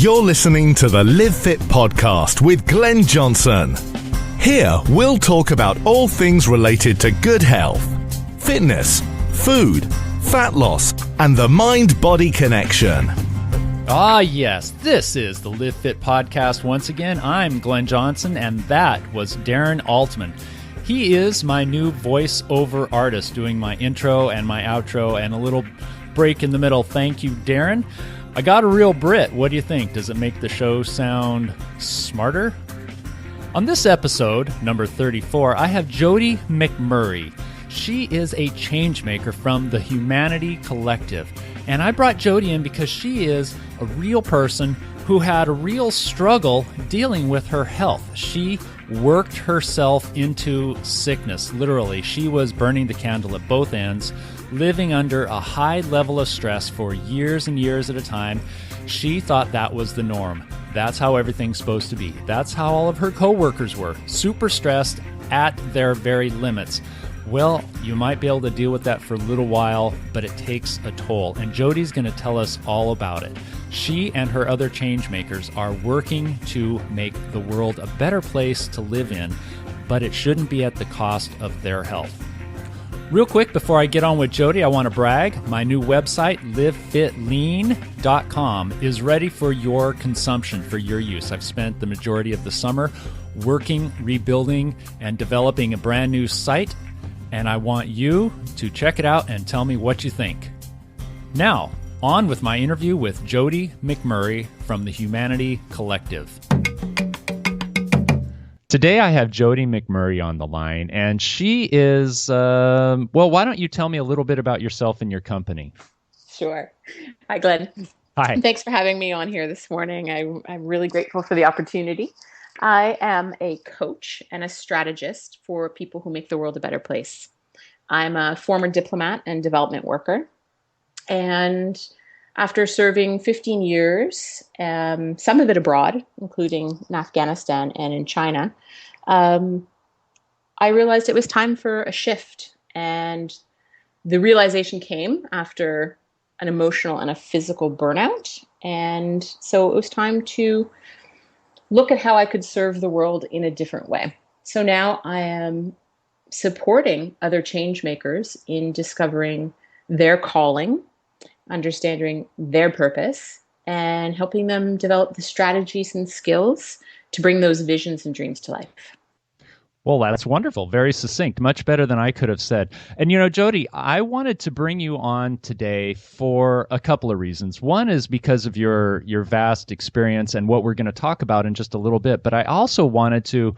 You're listening to the Live Fit podcast with Glenn Johnson. Here, we'll talk about all things related to good health, fitness, food, fat loss, and the mind-body connection. Ah, yes, this is the Live Fit podcast once again. I'm Glenn Johnson, and that was Darren Altman. He is my new voiceover artist, doing my intro and my outro and a little break in the middle. Thank you, Darren. I got a real Brit. What do you think? Does it make the show sound smarter? On this episode, number 34, I have Jodi McMurray. She is a change maker from the Humanity Collective. And I brought Jodi in because she is a real person who had a real struggle dealing with her health. She worked herself into sickness, literally. She was burning the candle at both ends, living under a high level of stress for years and years at a time. She thought that was the norm. That's how everything's supposed to be. That's how all of her coworkers were, super stressed at their very limits. Well, you might be able to deal with that for a little while, but it takes a toll. And Jodi's going to tell us all about it. She and her other change makers are working to make the world a better place to live in, but it shouldn't be at the cost of their health. Real quick, before I get on with Jodi, I want to brag. My new website, livefitlean.com, is ready for your consumption, for your use. I've spent the majority of the summer working, rebuilding, and developing a brand new site, and I want you to check it out and tell me what you think. Now, on with my interview with Jodi McMurray from the Humanity Collective. Today I have Jodi McMurray on the line, and she is, well, why don't you tell me a little bit about yourself and your company? Sure. Hi, Glenn. Hi. Thanks for having me on here this morning. I'm really grateful for the opportunity. I am a coach and a strategist for people who make the world a better place. I'm a former diplomat and development worker. And after serving 15 years, some of it abroad, including in Afghanistan and in China, I realized it was time for a shift. And the realization came after an emotional and a physical burnout. And so it was time to look at how I could serve the world in a different way. So now I am supporting other change makers in discovering their calling, understanding their purpose, and helping them develop the strategies and skills to bring those visions and dreams to life. Well, that's wonderful. Very succinct. Much better than I could have said. And, you know, Jodi, I wanted to bring you on today for a couple of reasons. One is because of your vast experience and what we're going to talk about in just a little bit. But I also wanted to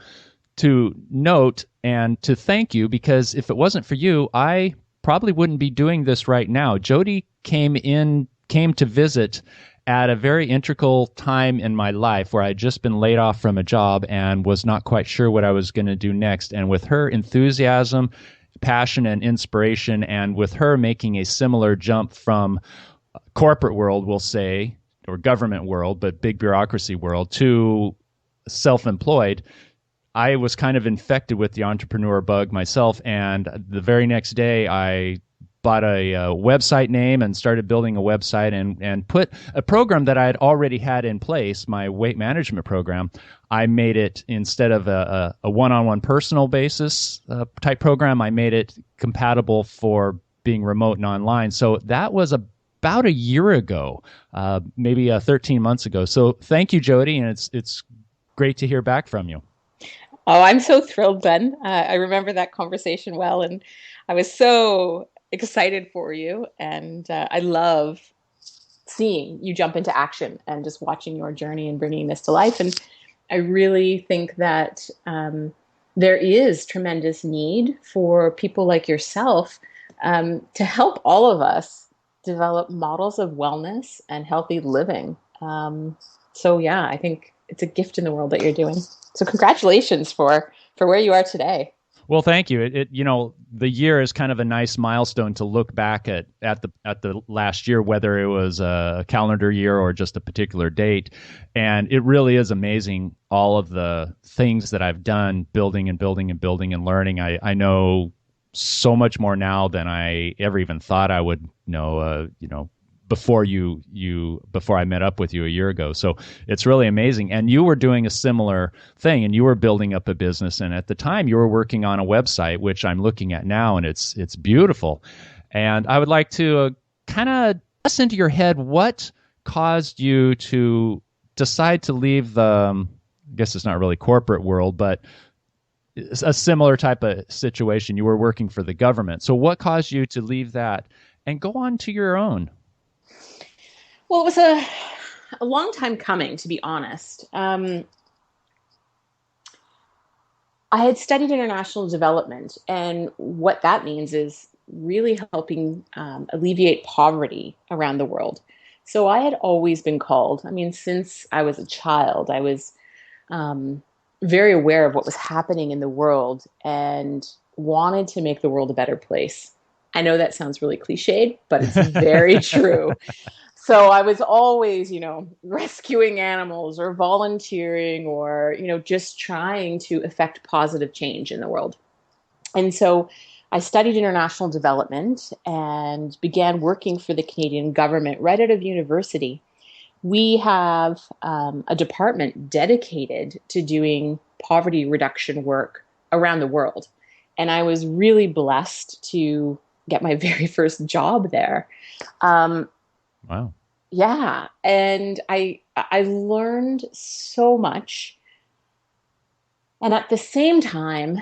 note and to thank you, because if it wasn't for you, I probably wouldn't be doing this right now. Jodi came to visit at a very integral time in my life where I'd just been laid off from a job and was not quite sure what I was going to do next. And with her enthusiasm, passion, and inspiration, and with her making a similar jump from corporate world, we'll say, or government world, but big bureaucracy world, to self-employed, I was kind of infected with the entrepreneur bug myself. And the very next day, I bought a website name and started building a website and put a program that I had already had in place, my weight management program. I made it, instead of a one-on-one personal basis type program, I made it compatible for being remote and online. So that was about a year ago, maybe 13 months ago. So thank you, Jodi, and it's great to hear back from you. Oh, I'm so thrilled, Ben. I remember that conversation well, and I was so excited for you, and I love seeing you jump into action and just watching your journey and bringing this to life. And I really think that there is tremendous need for people like yourself to help all of us develop models of wellness and healthy living. So yeah, I think it's a gift in the world that you're doing. So congratulations for where you are today. Well, thank you. The year is kind of a nice milestone to look back at the last year, whether it was a calendar year or just a particular date. And it really is amazing, all of the things that I've done, building and building and building and learning. I know so much more now than I ever even thought I would know. before before I met up with you a year ago. So it's really amazing. And you were doing a similar thing, and you were building up a business. And at the time, you were working on a website, which I'm looking at now, and it's beautiful. And I would like to kind of press into your head what caused you to decide to leave the, I guess it's not really corporate world, but a similar type of situation. You were working for the government. So what caused you to leave that and go on to your own? Well, it was a long time coming, to be honest. I had studied international development, and what that means is really helping alleviate poverty around the world. So I had always been called, since I was a child, I was very aware of what was happening in the world and wanted to make the world a better place. I know that sounds really cliched, but it's very true. So I was always, rescuing animals or volunteering or, just trying to affect positive change in the world. And so I studied international development and began working for the Canadian government right out of university. We have a department dedicated to doing poverty reduction work around the world. And I was really blessed to get my very first job there. Wow. Yeah. And I learned so much. And at the same time,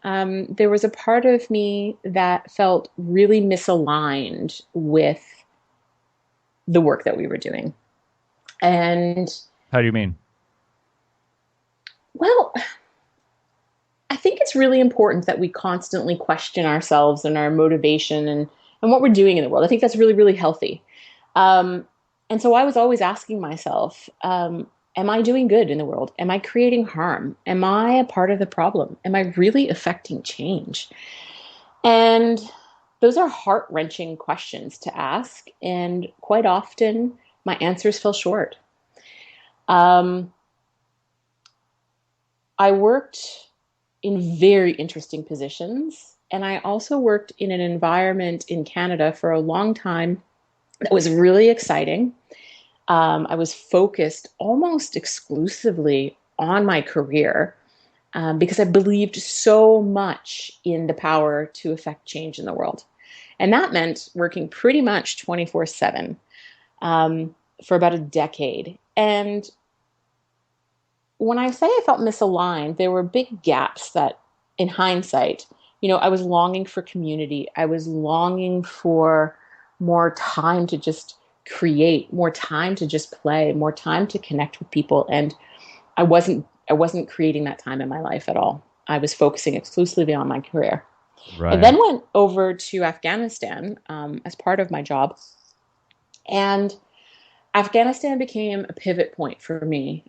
there was a part of me that felt really misaligned with the work that we were doing. And how do you mean? Well, I think it's really important that we constantly question ourselves and our motivation and what we're doing in the world. I think that's really, really healthy. And so I was always asking myself, am I doing good in the world? Am I creating harm? Am I a part of the problem? Am I really affecting change? And those are heart-wrenching questions to ask. And quite often, my answers fell short. I worked in very interesting positions. And I also worked in an environment in Canada for a long time that was really exciting. I was focused almost exclusively on my career because I believed so much in the power to affect change in the world. And that meant working pretty much 24/7 for about a decade. And when I say I felt misaligned, there were big gaps that, in hindsight, I was longing for community. I was longing for more time to just create, more time to just play, more time to connect with people. And I wasn't creating that time in my life at all. I was focusing exclusively on my career. Right. I then went over to Afghanistan as part of my job. And Afghanistan became a pivot point for me.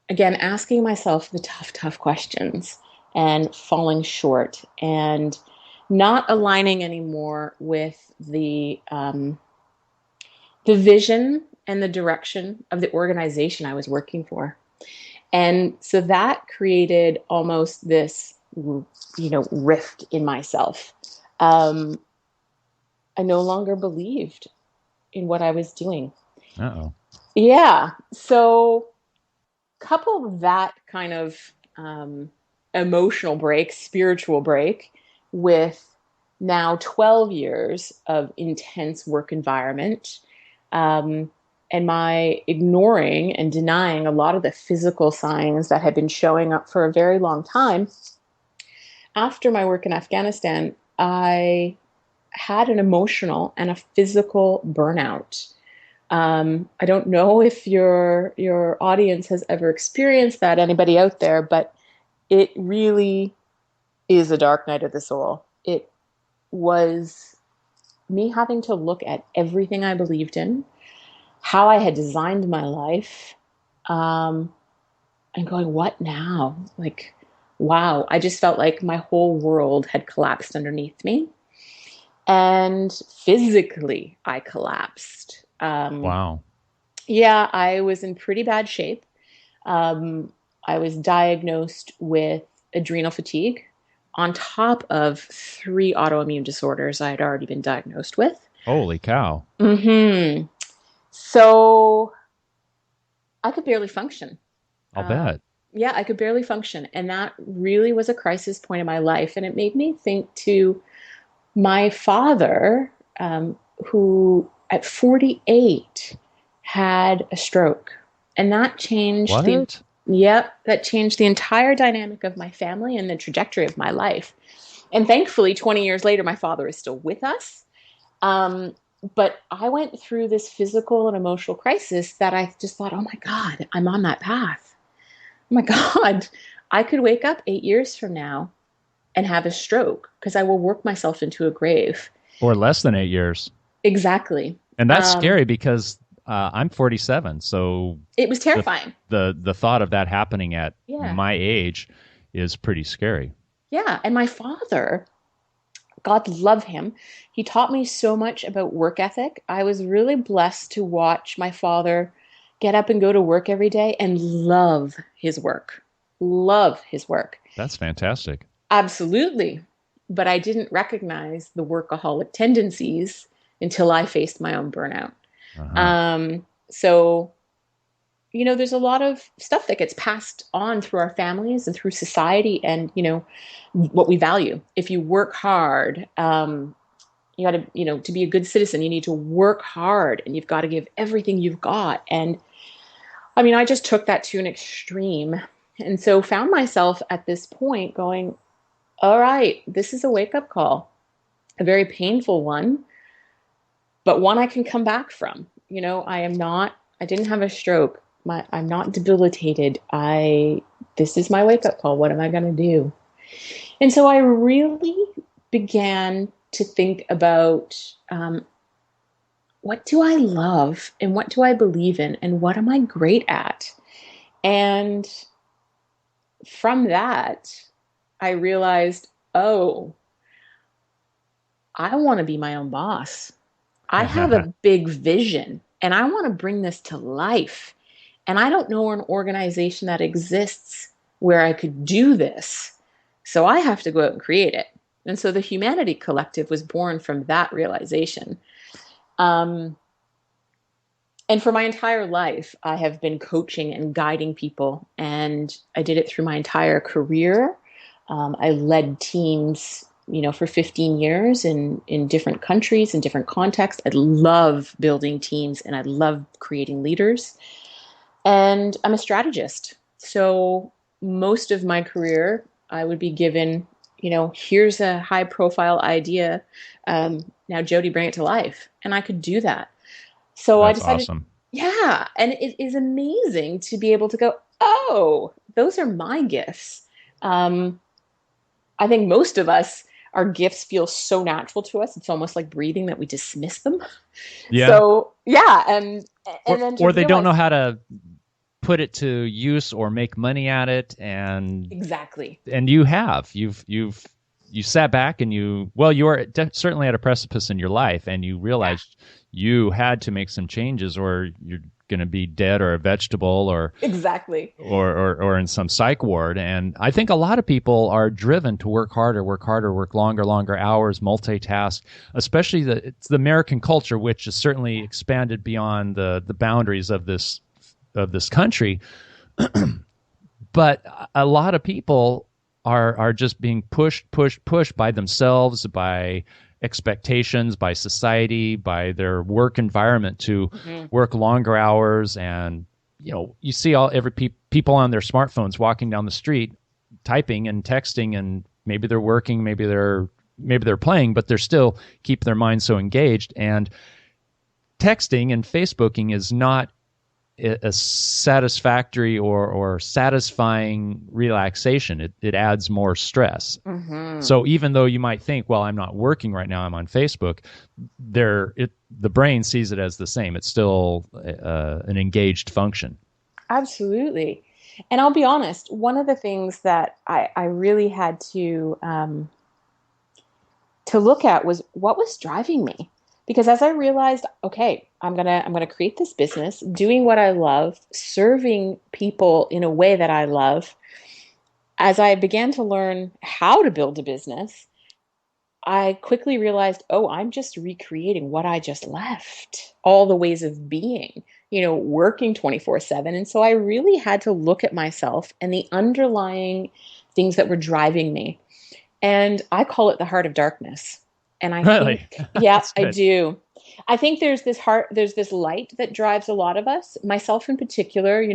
Again, asking myself the tough questions and falling short and not aligning anymore with the vision and the direction of the organization I was working for. And so that created almost this, rift in myself. I no longer believed in what I was doing. Uh-oh. Yeah. So couple that kind of emotional break, spiritual break, with now 12 years of intense work environment, and my ignoring and denying a lot of the physical signs that had been showing up for a very long time. After my work in Afghanistan, I had an emotional and a physical burnout. I don't know if your audience has ever experienced that, anybody out there, but it really is a dark night of the soul. It was me having to look at everything I believed in, how I had designed my life, and going, what now? Like, wow, I just felt like my whole world had collapsed underneath me. And physically, I collapsed. Wow. Yeah, I was in pretty bad shape. I was diagnosed with adrenal fatigue on top of 3 autoimmune disorders I had already been diagnosed with. Holy cow. So I could barely function. I'll bet. Yeah, I could barely function. And that really was a crisis point in my life. And it made me think to my father, who at 48 had a stroke. And that changed What? that changed the entire dynamic of my family and the trajectory of my life. And thankfully, 20 years later, my father is still with us. But I went through this physical and emotional crisis that I just thought, oh my God, I'm on that path. Oh my God, I could wake up 8 years from now and have a stroke because I will work myself into a grave. Or less than 8 years. Exactly. And that's scary because I'm 47. So it was terrifying. The thought of that happening at my age is pretty scary. Yeah. And my father, God love him, he taught me so much about work ethic. I was really blessed to watch my father get up and go to work every day and love his work. Love his work. That's fantastic. Absolutely. But I didn't recognize the workaholic tendencies until I faced my own burnout. So, there's a lot of stuff that gets passed on through our families and through society and, what we value. If you work hard, you got to, to be a good citizen, you need to work hard and you've got to give everything you've got. And I just took that to an extreme. And so found myself at this point going, all right, this is a wake-up call, a very painful one, but one I can come back from. I didn't have a stroke. I'm not debilitated. This is my wake-up call. What am I going to do? And so I really began to think about what do I love and what do I believe in and what am I great at? And from that, I realized, I want to be my own boss. I have a big vision and I want to bring this to life. And I don't know an organization that exists where I could do this. So I have to go out and create it. And so the Humanity Collective was born from that realization. And for my entire life, I have been coaching and guiding people. And I did it through my entire career. I led teams, for 15 years in different countries, in different contexts. I love building teams and I love creating leaders. And I'm a strategist. So most of my career, I would be given, here's a high profile idea. Now, Jodi, bring it to life. And I could do that. So That's I decided, awesome. Yeah. And it is amazing to be able to go, oh, those are my gifts. I think most of us, our gifts feel so natural to us. It's almost like breathing that we dismiss them. Yeah. So yeah. And then or they don't know how to put it to use or make money at it. And exactly. And you sat back and you are certainly at a precipice in your life and you realized you had to make some changes or you're going to be dead or a vegetable or exactly or in some psych ward. And I think a lot of people are driven to work harder, work longer hours, multitask, especially it's the American culture, which has certainly expanded beyond the boundaries of this country. But a lot of people are just being pushed by themselves, by expectations, by society, by their work environment to work longer hours. And you see people on their smartphones walking down the street typing and texting, and maybe they're working, maybe they're playing, but they're still keep their mind so engaged. And texting and Facebooking is not a satisfactory or satisfying relaxation. It adds more stress. So even though you might think, well, I'm not working right now, I'm on Facebook, the brain sees it as the same. It's still an engaged function. Absolutely. And I'll be honest, one of the things that I really had to look at was what was driving me. Because as I realized, okay, I'm gonna create this business, doing what I love, serving people in a way that I love. As I began to learn how to build a business, I quickly realized, oh, I'm just recreating what I just left, all the ways of being, working 24/7. And so I really had to look at myself and the underlying things that were driving me. And I call it the heart of darkness. And I Really? think, yeah, That's I good. do. I think there's this light that drives a lot of us, myself in particular.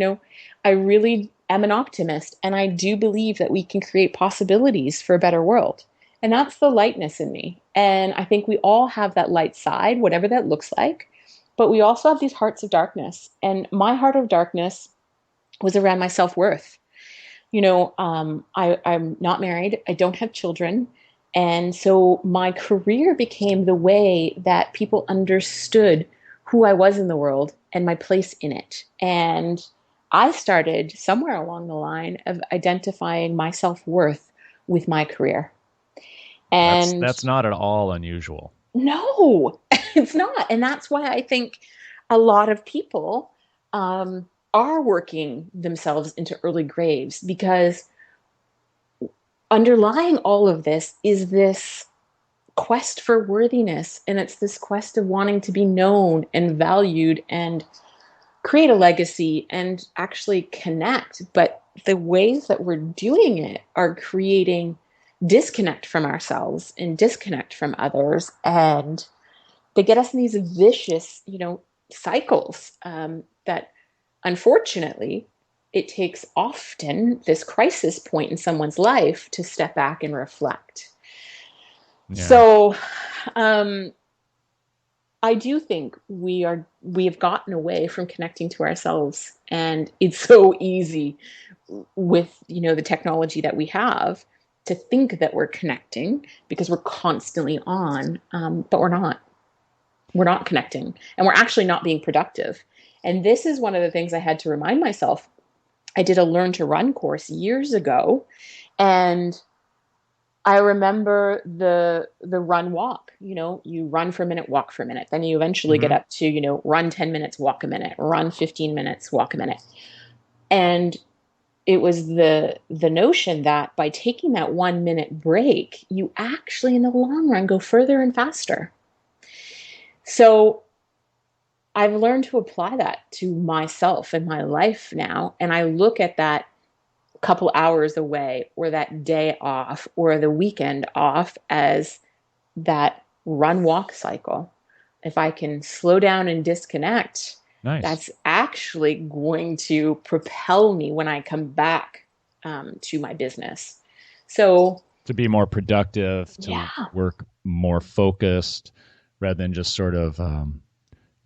I really am an optimist, and I do believe that we can create possibilities for a better world. And that's the lightness in me. And I think we all have that light side, whatever that looks like. But we also have these hearts of darkness. And my heart of darkness was around my self-worth. I'm not married. I don't have children. And so my career became the way that people understood who I was in the world and my place in it. And I started somewhere along the line of identifying my self-worth with my career. And That's not at all unusual. no, it's not. And that's why I think a lot of people are working themselves into early graves, because underlying all of this is this quest for worthiness. And it's this quest of wanting to be known and valued and create a legacy and actually connect. But the ways that we're doing it are creating disconnect from ourselves and disconnect from others. And they get us in these vicious, cycles that unfortunately it takes often this crisis point in someone's life to step back and reflect. Yeah. So I do think we have gotten away from connecting to ourselves, and it's so easy with, the technology that we have to think that we're connecting because we're constantly on, but we're not. We're not connecting, and we're actually not being productive. And this is one of the things I had to remind myself. I did a Learn to Run course years ago, and I remember the run walk. You run for a minute, walk for a minute. Then you eventually get up to, run 10 minutes, walk a minute, run 15 minutes, walk a minute. And it was the notion that by taking that 1 minute break, you actually in the long run go further and faster. So I've learned to apply that to myself and my life now. And I look at that couple hours away or that day off or the weekend off as that run walk cycle. If I can slow down and disconnect, nice. That's actually going to propel me when I come back to my business. So to be more productive, to work more focused rather than just sort of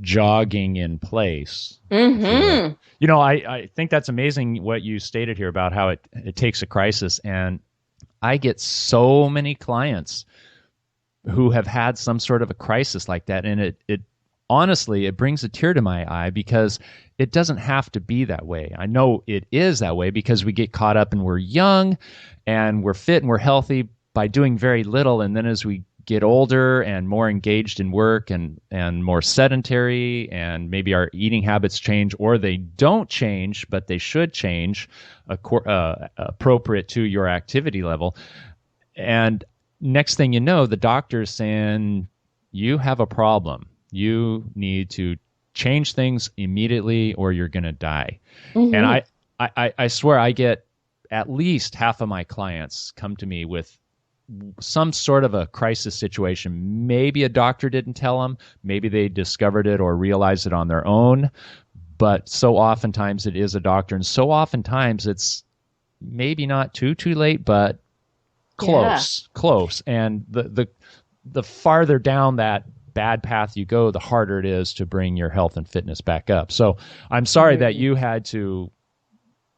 jogging in place. Mm-hmm. I think that's amazing what you stated here about how it takes a crisis. And I get so many clients who have had some sort of a crisis like that. And it honestly, it brings a tear to my eye because it doesn't have to be that way. I know it is that way because we get caught up and we're young and we're fit and we're healthy by doing very little. And then as we get older and more engaged in work and more sedentary, and maybe our eating habits change, or they don't change, but they should change appropriate to your activity level. And next thing you know, the doctor's saying, you have a problem. You need to change things immediately or you're going to die. Mm-hmm. And I swear I get at least half of my clients come to me with some sort of a crisis situation. Maybe a doctor didn't tell them. Maybe they discovered it or realized it on their own. But so oftentimes it is a doctor. And so oftentimes it's maybe not too late, but close. And the farther down that bad path you go, the harder it is to bring your health and fitness back up. So I'm sorry that you had to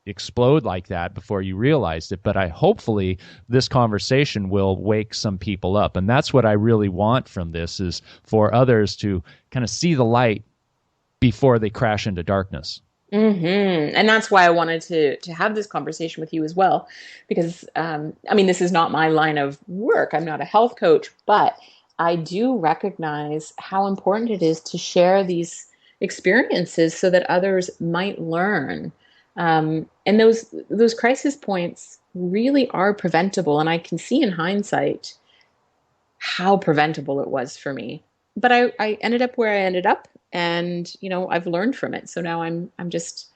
explode like that before you realized it, but hopefully this conversation will wake some people up. And that's what I really want from this, is for others to kind of see the light before they crash into darkness. Mm-hmm. And that's why I wanted to have this conversation with you as well, because this is not my line of work. I'm not a health coach, but I do recognize how important it is to share these experiences so that others might learn. And those crisis points really are preventable. And I can see in hindsight, how preventable it was for me. But I ended up where I ended up, and I've learned from it. So now I'm just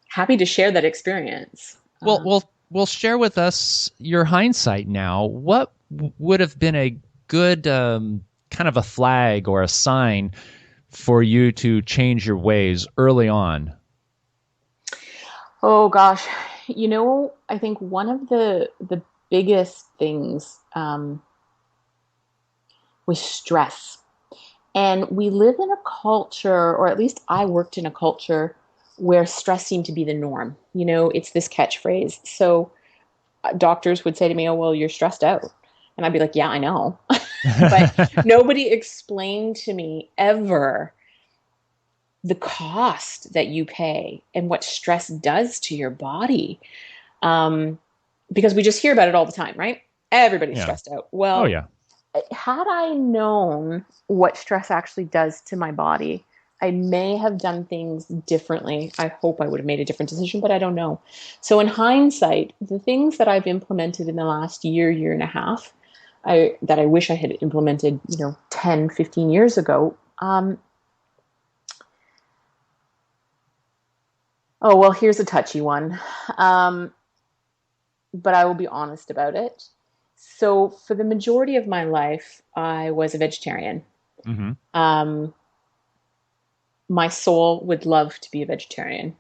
happy to share that experience. Well, share with us your hindsight now. What would have been a good kind of a flag or a sign for you to change your ways early on? Oh gosh, I think one of the biggest things was stress. And we live in a culture, or at least I worked in a culture where stress seemed to be the norm. It's this catchphrase. So doctors would say to me, "Oh, well, you're stressed out." And I'd be like, "Yeah, I know." But nobody explained to me ever the cost that you pay and what stress does to your body. Because we just hear about it all the time, right? Everybody's stressed out. Well, oh, yeah. Had I known what stress actually does to my body, I may have done things differently. I hope I would have made a different decision, but I don't know. So in hindsight, the things that I've implemented in the last year and a half, that I wish I had implemented, 10, 15 years ago. Oh, well, here's a touchy one. But I will be honest about it. So for the majority of my life, I was a vegetarian. Mm-hmm. My soul would love to be a vegetarian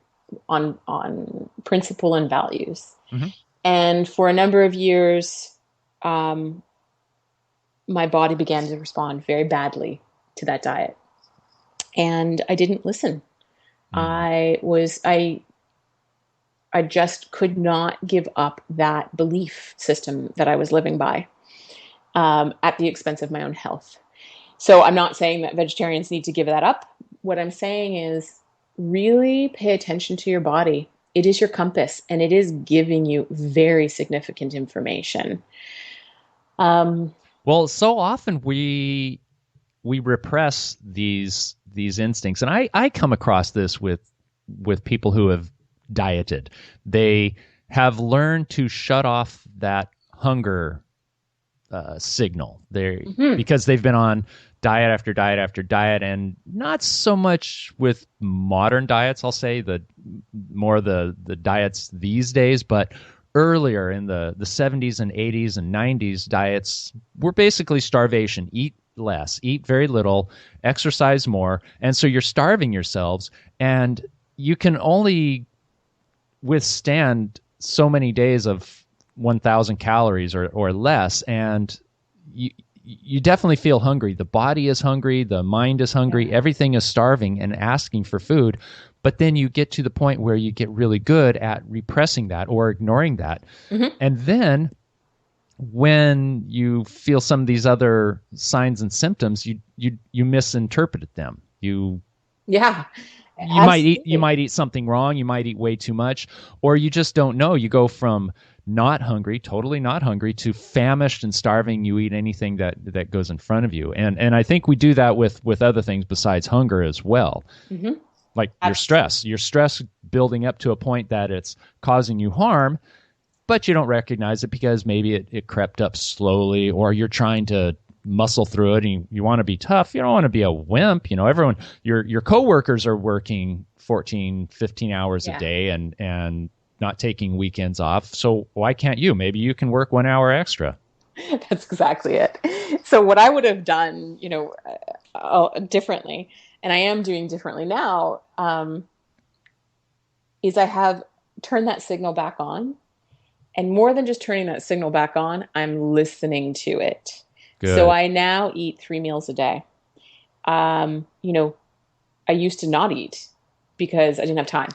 on principle and values. Mm-hmm. And for a number of years, my body began to respond very badly to that diet. And I didn't listen. Mm. I just could not give up that belief system that I was living by, at the expense of my own health. So I'm not saying that vegetarians need to give that up. What I'm saying is really pay attention to your body. It is your compass, and it is giving you very significant information. Well, so often we repress these instincts, and I come across this with people who have dieted. They have learned to shut off that hunger signal because they've been on diet after diet after diet, and not so much with modern diets, I'll say, the diets these days, but earlier in the 70s and 80s and 90s, diets were basically starvation. Eat less, eat very little, exercise more, and so you're starving yourselves, and you can only withstand so many days of 1,000 calories or less, and you definitely feel hungry. The body is hungry, the mind is hungry, everything is starving and asking for food. But then you get to the point where you get really good at repressing that or ignoring that. Mm-hmm. And then when you feel some of these other signs and symptoms, you misinterpret them. You might eat something wrong, you might eat way too much, or you just don't know. You go from not hungry, totally not hungry, to famished and starving. You eat anything that goes in front of you. And I think we do that with other things besides hunger as well. Mm-hmm. Like your stress building up to a point that it's causing you harm, but you don't recognize it because maybe it crept up slowly, or you're trying to muscle through it and you want to be tough. You don't want to be a wimp. Everyone, your coworkers are working 14, 15 hours a day and not taking weekends off. So why can't you? Maybe you can work 1 hour extra. That's exactly it. So what I would have done, differently, and I am doing differently now, is I have turned that signal back on. And more than just turning that signal back on, I'm listening to it. Good. So I now eat 3 meals a day. I used to not eat because I didn't have time.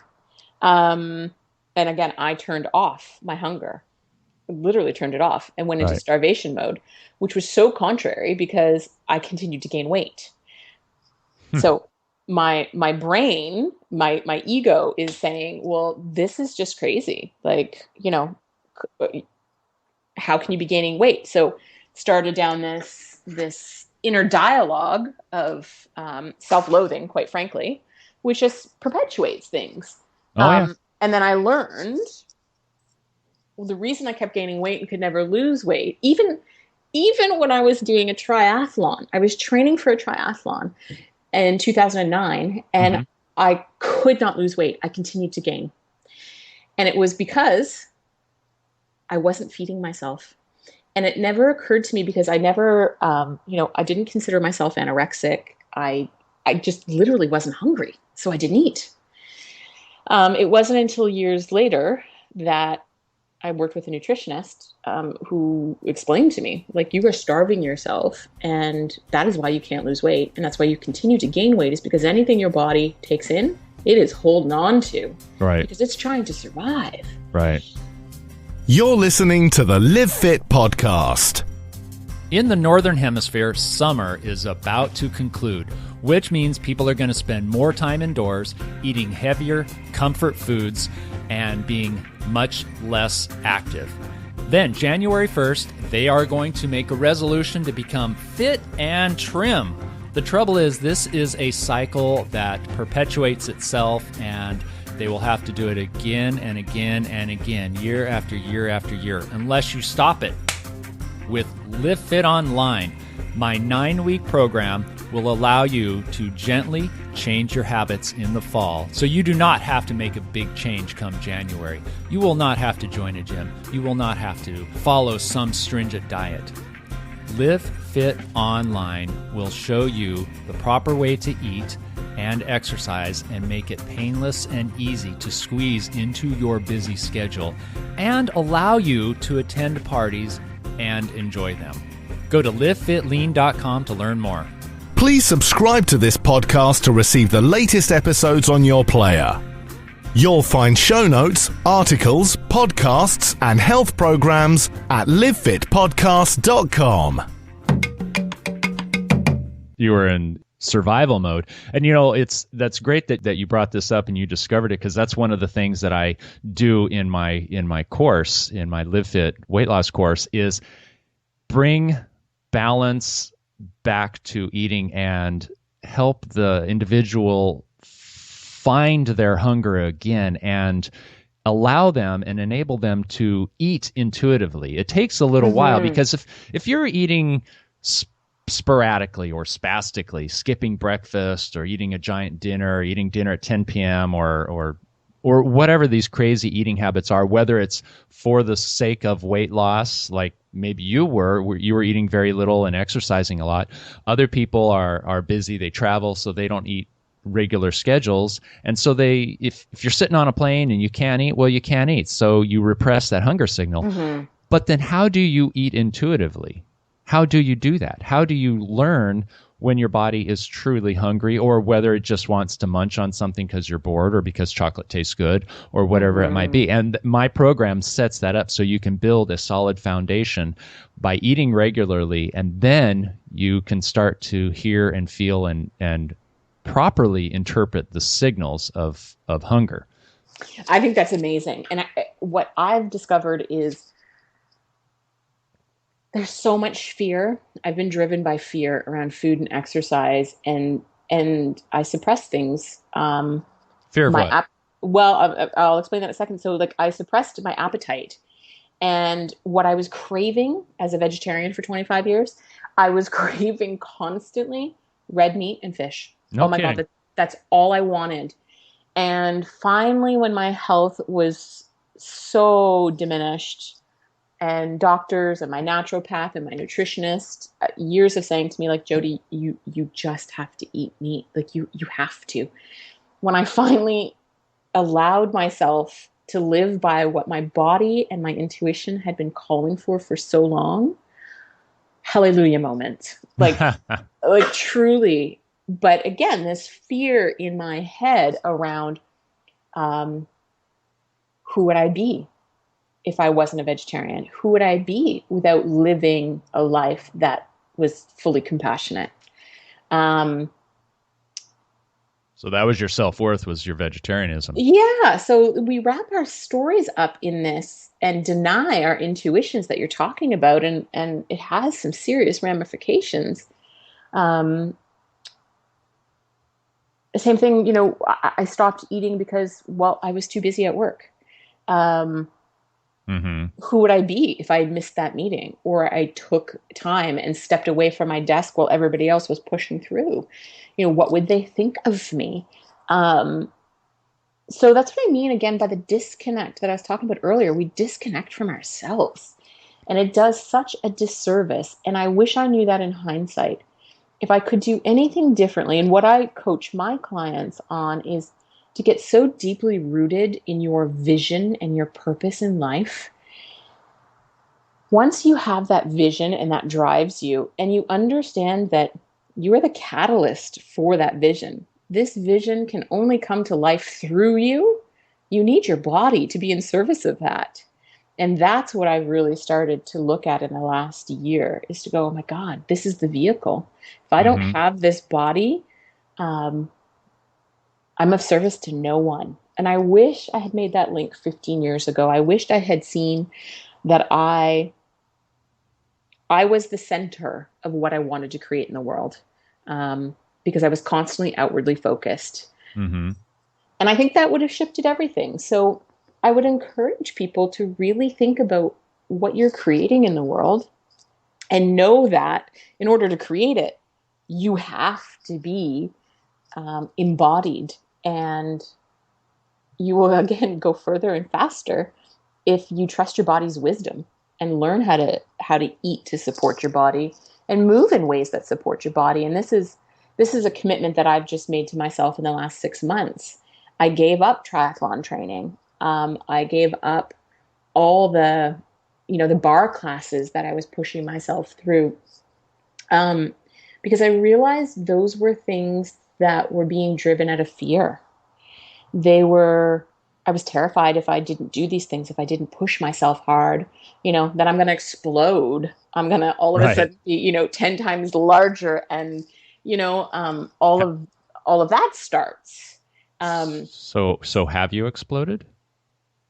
And again, I turned off my hunger, literally turned it off, and went into starvation mode, which was so contrary because I continued to gain weight. So my brain, my ego is saying, well, this is just crazy. Like, how can you be gaining weight? So started down this inner dialogue of self-loathing, quite frankly, which just perpetuates things. And then I learned the reason I kept gaining weight and could never lose weight, even even when I was doing a triathlon, I was training for a triathlon in 2009, and I could not lose weight. I continued to gain. And it was because I wasn't feeding myself. And it never occurred to me, because I never, I didn't consider myself anorexic. I just literally wasn't hungry, so I didn't eat. It wasn't until years later that I worked with a nutritionist who explained to me, like, you are starving yourself, and that is why you can't lose weight. And that's why you continue to gain weight, is because anything your body takes in, it is holding on to. Right. Because it's trying to survive. Right. You're listening to the Live Fit podcast. In the Northern Hemisphere, summer is about to conclude, which means people are going to spend more time indoors, eating heavier, comfort foods, and being much less active. Then, January 1st, they are going to make a resolution to become fit and trim. The trouble is, this is a cycle that perpetuates itself, and they will have to do it again and again and again, year after year after year, unless you stop it. With Live Fit Online, my 9-week program will allow you to gently change your habits in the fall, so you do not have to make a big change come January. You will not have to join a gym. You will not have to follow some stringent diet. Live Fit Online will show you the proper way to eat and exercise and make it painless and easy to squeeze into your busy schedule, and allow you to attend parties and enjoy them. Go to livefitlean.com to learn more. Please subscribe to this podcast to receive the latest episodes on your player. You'll find show notes, articles, podcasts, and health programs at livefitpodcast.com. You were in survival mode. And that's great that you brought this up and you discovered it, because that's one of the things that I do in my course, in my Live Fit weight loss course, is bring balance back to eating and help the individual find their hunger again and allow them and enable them to eat intuitively. It takes a little while, because if you're eating sporadically or spastically, skipping breakfast or eating a giant dinner, or eating dinner at 10 p.m. or whatever these crazy eating habits are, whether it's for the sake of weight loss, like maybe you were eating very little and exercising a lot. Other people are busy, they travel, so they don't eat regular schedules. And so if you're sitting on a plane and you can't eat, well, you can't eat. So you repress that hunger signal. But then how do you eat intuitively? How do you do that? How do you learn when your body is truly hungry, or whether it just wants to munch on something because you're bored or because chocolate tastes good or whatever it might be? And my program sets that up so you can build a solid foundation by eating regularly, and then you can start to hear and feel and properly interpret the signals of hunger. I think that's amazing. And what I've discovered is there's so much fear. I've been driven by fear around food and exercise, and I suppress things. Fear of what? I'll explain that in a second. So, I suppressed my appetite, and what I was craving as a vegetarian for 25 years, I was craving constantly red meat and fish. Oh my God, that's all I wanted. And finally, when my health was so diminished, and doctors and my naturopath and my nutritionist, years of saying to me, like, Jodi, you just have to eat meat. Like, you have to. When I finally allowed myself to live by what my body and my intuition had been calling for so long, hallelujah moment. Like truly. But again, this fear in my head around who would I be if I wasn't a vegetarian? Who would I be without living a life that was fully compassionate? So that was your self-worth, was your vegetarianism. Yeah. So we wrap our stories up in this and deny our intuitions that you're talking about. And it has some serious ramifications. The same thing, I stopped eating because, I was too busy at work. Who would I be if I missed that meeting, or I took time and stepped away from my desk while everybody else was pushing through? What would they think of me? So that's what I mean, again, by the disconnect that I was talking about earlier. We disconnect from ourselves, and it does such a disservice. And I wish I knew that in hindsight. If I could do anything differently, and what I coach my clients on is to get so deeply rooted in your vision and your purpose in life. Once you have that vision and that drives you, and you understand that you are the catalyst for that vision, this vision can only come to life through you. You need your body to be in service of that. And that's what I really started to look at in the last year, is to go, oh my God, this is the vehicle. If I don't have this body, I'm of service to no one. And I wish I had made that link 15 years ago. I wished I had seen that I was the center of what I wanted to create in the world, because I was constantly outwardly focused. And I think that would have shifted everything. So I would encourage people to really think about what you're creating in the world, and know that in order to create it, you have to be embodied, and you will, again, go further and faster if you trust your body's wisdom and learn how to eat to support your body and move in ways that support your body. And this is a commitment that I've just made to myself in the last 6 months. I gave up triathlon training. I gave up all the bar classes that I was pushing myself through, because I realized those were things that were being driven out of fear. I was terrified if I didn't do these things, if I didn't push myself hard, that I'm going to explode. I'm going to all of a sudden be, 10 times larger, and, all of that starts. So have you exploded?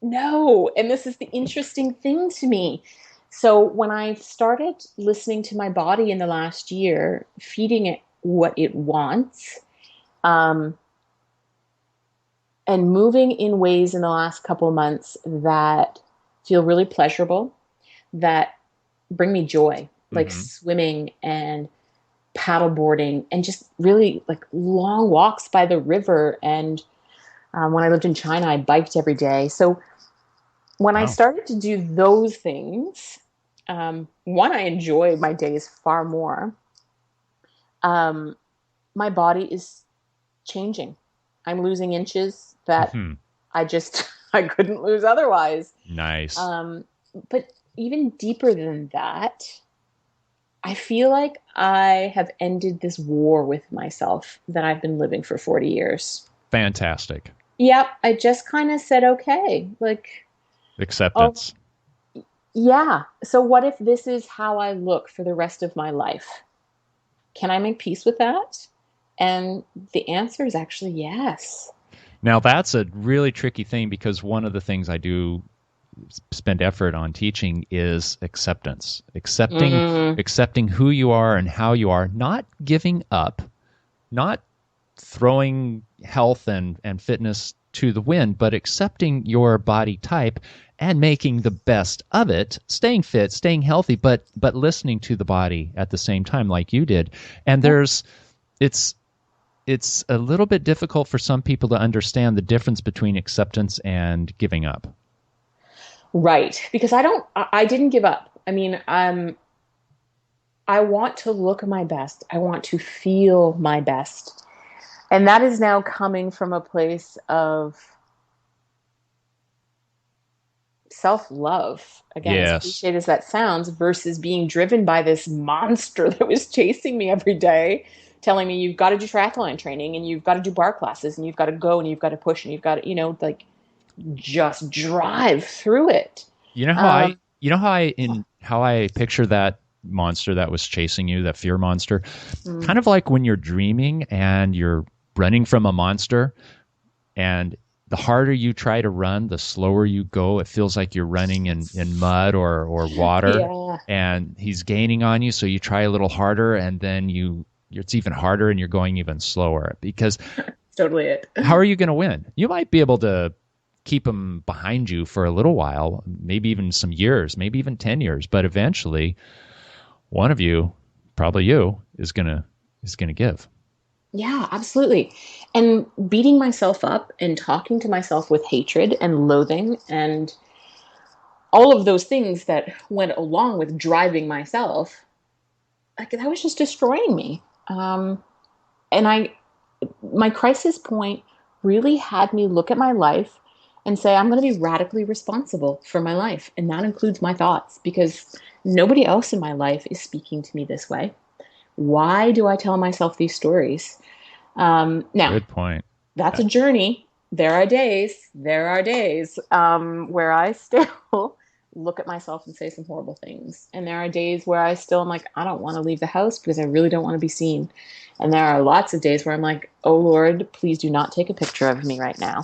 No. And this is the interesting thing to me. So when I started listening to my body in the last year, feeding it what it wants, and moving in ways in the last couple of months that feel really pleasurable, that bring me joy, like swimming and paddleboarding, and just really like long walks by the river. And when I lived in China, I biked every day. So when I started to do those things, one, I enjoy my days far more. My body is changing. I'm losing inches that I couldn't lose otherwise. Nice. But even deeper than that, I feel like I have ended this war with myself that I've been living for 40 years. Fantastic. Yeah, I just kind of said, okay, like acceptance. Yeah. So what if this is how I look for the rest of my life? Can I make peace with that? And the answer is actually yes. Now, that's a really tricky thing, because one of the things I do spend effort on teaching is acceptance. Accepting who you are and how you are, not giving up, not throwing health and fitness to the wind, but accepting your body type and making the best of it, staying fit, staying healthy, but listening to the body at the same time, like you did. And it's a little bit difficult for some people to understand the difference between acceptance and giving up. Right. Because I didn't give up. I mean, I want to look my best. I want to feel my best. And that is now coming from a place of self-love. Again, as cliched as that sounds, versus being driven by this monster that was chasing me every day, telling me you've got to do triathlon training and you've got to do bar classes and you've got to go and you've got to push and you've got to, just drive through it. How I picture that monster that was chasing you, that fear monster, kind of like when you're dreaming and you're running from a monster, and the harder you try to run, the slower you go. It feels like you're running in mud or water, and he's gaining on you. So you try a little harder, and then it's even harder and you're going even slower, because totally it. How are you going to win? You might be able to keep them behind you for a little while, maybe even some years, maybe even 10 years, but eventually one of you, probably you, is going to give. Yeah, absolutely. And beating myself up and talking to myself with hatred and loathing and all of those things that went along with driving myself, like that was just destroying me. And my crisis point really had me look at my life and say, I'm going to be radically responsible for my life. And that includes my thoughts, because nobody else in my life is speaking to me this way. Why do I tell myself these stories? Now, good point. That's a journey. There are days where I still look at myself and say some horrible things. And there are days where I still am like, I don't want to leave the house because I really don't want to be seen. And there are lots of days where I'm like, oh Lord, please do not take a picture of me right now.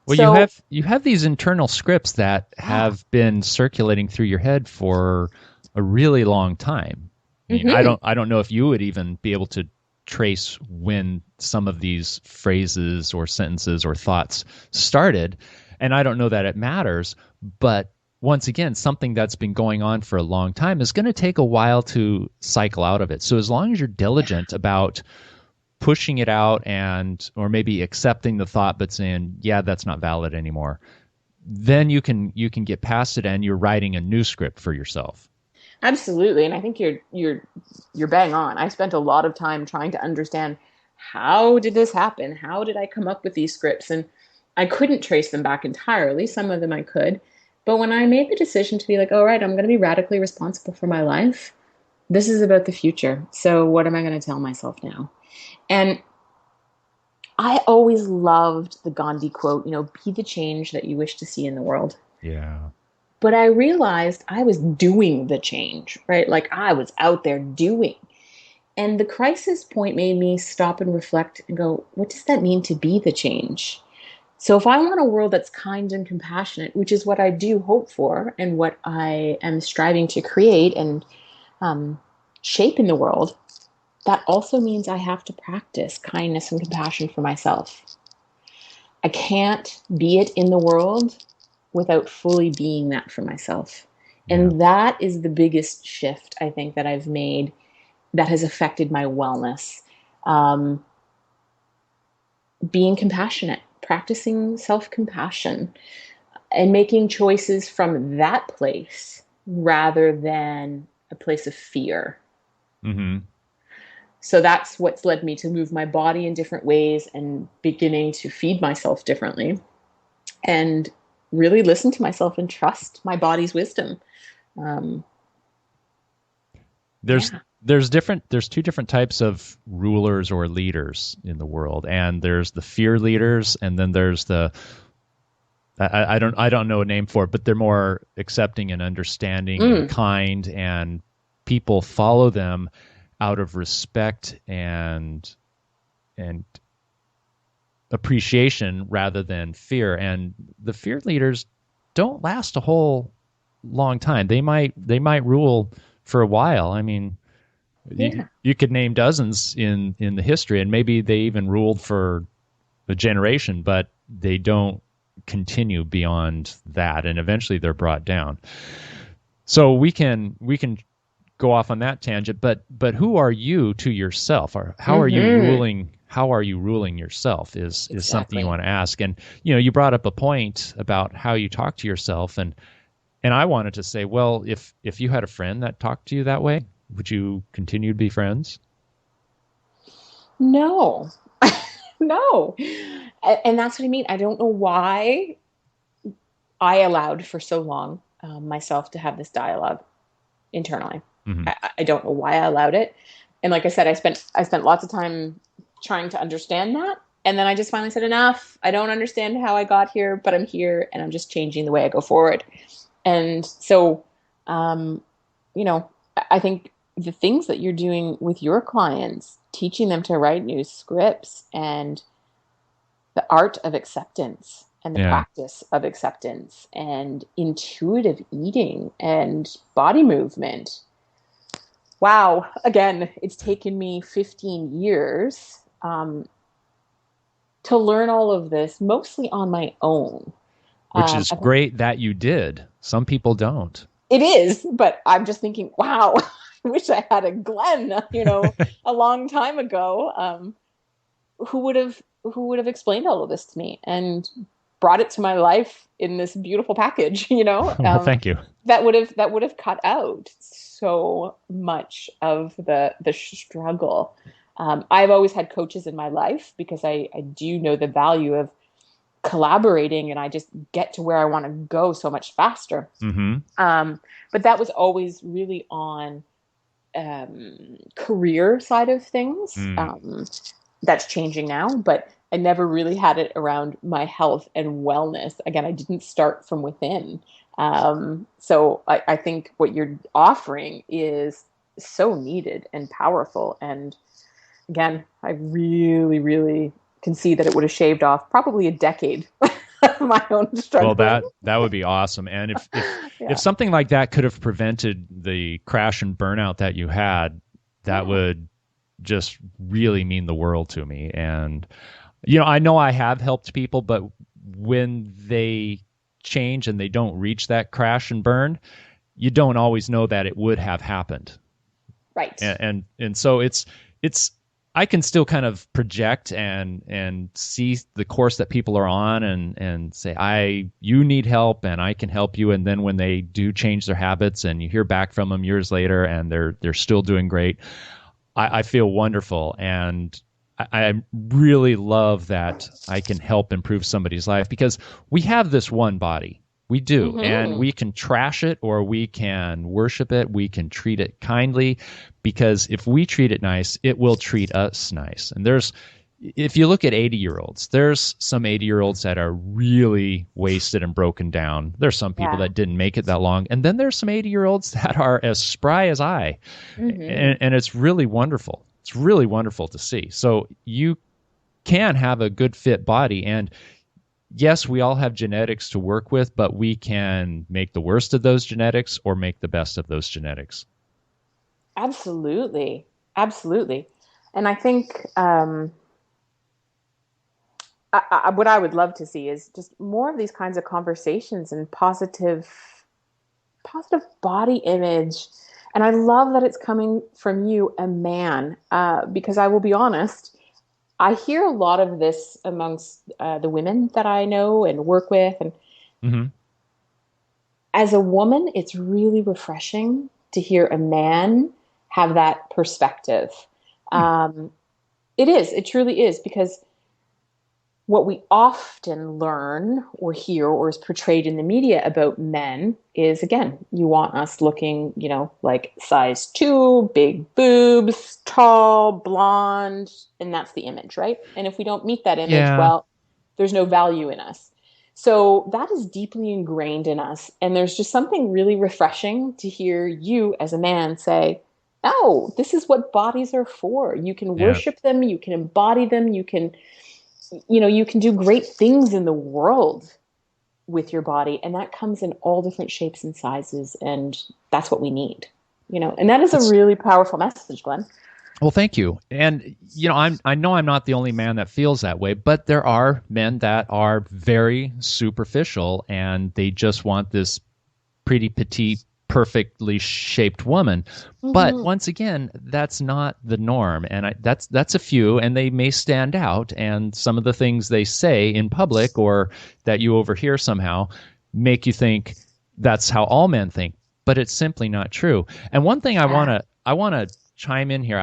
Well, so, you have these internal scripts that have been circulating through your head for a really long time. I mean, I don't know if you would even be able to trace when some of these phrases or sentences or thoughts started, and I don't know that it matters, but once again, something that's been going on for a long time is going to take a while to cycle out of it. So as long as you're diligent about pushing it out or maybe accepting the thought but saying, yeah, that's not valid anymore, then you can get past it and you're writing a new script for yourself. Absolutely. And I think you're bang on. I spent a lot of time trying to understand, how did this happen? How did I come up with these scripts? And I couldn't trace them back entirely. Some of them I could. But when I made the decision to be like, all right, I'm going to be radically responsible for my life, this is about the future. So what am I going to tell myself now? And I always loved the Gandhi quote, be the change that you wish to see in the world. Yeah. But I realized I was doing the change, right? Like I was out there doing. And the crisis point made me stop and reflect and go, what does that mean to be the change? So if I want a world that's kind and compassionate, which is what I do hope for and what I am striving to create and shape in the world, that also means I have to practice kindness and compassion for myself. I can't be it in the world without fully being that for myself. And that is the biggest shift I think that I've made that has affected my wellness. Being compassionate, practicing self-compassion, and making choices from that place rather than a place of fear. Mm-hmm. So that's what's led me to move my body in different ways and beginning to feed myself differently and really listen to myself and trust my body's wisdom. There's two different types of rulers or leaders in the world, and there's the fear leaders, and then there's the I don't know a name for it, but they're more accepting and understanding and kind, and people follow them out of respect and appreciation rather than fear. And the fear leaders don't last a whole long time. They might rule for a while. I mean, you could name dozens in the history, and maybe they even ruled for a generation, but they don't continue beyond that, and eventually they're brought down. So we can go off on that tangent, but who are you to yourself, or how are you ruling yourself is something you want to ask. And you brought up a point about how you talk to yourself, and I wanted to say, well, if you had a friend that talked to you that way, would you continue to be friends? No. No. And that's what I mean. I don't know why I allowed for so long myself to have this dialogue internally. Mm-hmm. I don't know why I allowed it. And like I said, I spent lots of time trying to understand that. And then I just finally said, enough. I don't understand how I got here, but I'm here and I'm just changing the way I go forward. And so, I think the things that you're doing with your clients, teaching them to write new scripts and the art of acceptance and the practice of acceptance and intuitive eating and body movement. Wow. Again, it's taken me 15 years to learn all of this, mostly on my own. Which is great that you did. Some people don't. It is, but I'm just thinking, wow, I wish I had a Glenn, a long time ago, who would have explained all of this to me and brought it to my life in this beautiful package, Well, thank you. That would have cut out so much of the struggle. I've always had coaches in my life because I do know the value of collaborating, and I just get to where I want to go so much faster. Mm-hmm. But that was always really on career side of things. That's changing now, but I never really had it around my health and wellness. Again, I didn't start from within. So I think what you're offering is so needed and powerful. And again, I really, really can see that it would have shaved off probably a decade of my own struggle. Well, that would be awesome. And if something like that could have prevented the crash and burnout that you had, that would just really mean the world to me. And, I know I have helped people, but when they change and they don't reach that crash and burn, you don't always know that it would have happened. Right. And so it's I can still kind of project and see the course that people are on and say, you need help and I can help you. And then when they do change their habits and you hear back from them years later and they're still doing great, I feel wonderful. And I really love that I can help improve somebody's life because we have this one body. We do. Mm-hmm. And we can trash it or we can worship it. We can treat it kindly because if we treat it nice, it will treat us nice. And if you look at 80-year-olds, there's some 80-year-olds that are really wasted and broken down. There's some people that didn't make it that long. And then there's some 80-year-olds that are as spry as I. Mm-hmm. And it's really wonderful. It's really wonderful to see. So you can have a good fit body. And yes, we all have genetics to work with, but we can make the worst of those genetics or make the best of those genetics. Absolutely. Absolutely. And I think what I would love to see is just more of these kinds of conversations and positive body image. And I love that it's coming from you, a man, because I will be honest, I hear a lot of this amongst the women that I know and work with. And mm-hmm. As a woman, it's really refreshing to hear a man have that perspective. It truly is, because what we often learn or hear or is portrayed in the media about men is, again, you want us looking, like size 2, big boobs, tall, blonde, and that's the image, right? And if we don't meet that image, well, there's no value in us. So that is deeply ingrained in us. And there's just something really refreshing to hear you as a man say, oh, this is what bodies are for. You can worship them, you can embody them, you can do great things in the world with your body, and that comes in all different shapes and sizes, and that's what we need, and that is a really powerful message, Glenn. Well, thank you. And, I know I'm not the only man that feels that way, but there are men that are very superficial and they just want this pretty petite, perfectly shaped woman. Mm-hmm. But once again, that's not the norm. And that's a few, and they may stand out. And some of the things they say in public or that you overhear somehow make you think that's how all men think. But it's simply not true. And one thing I want to chime in here.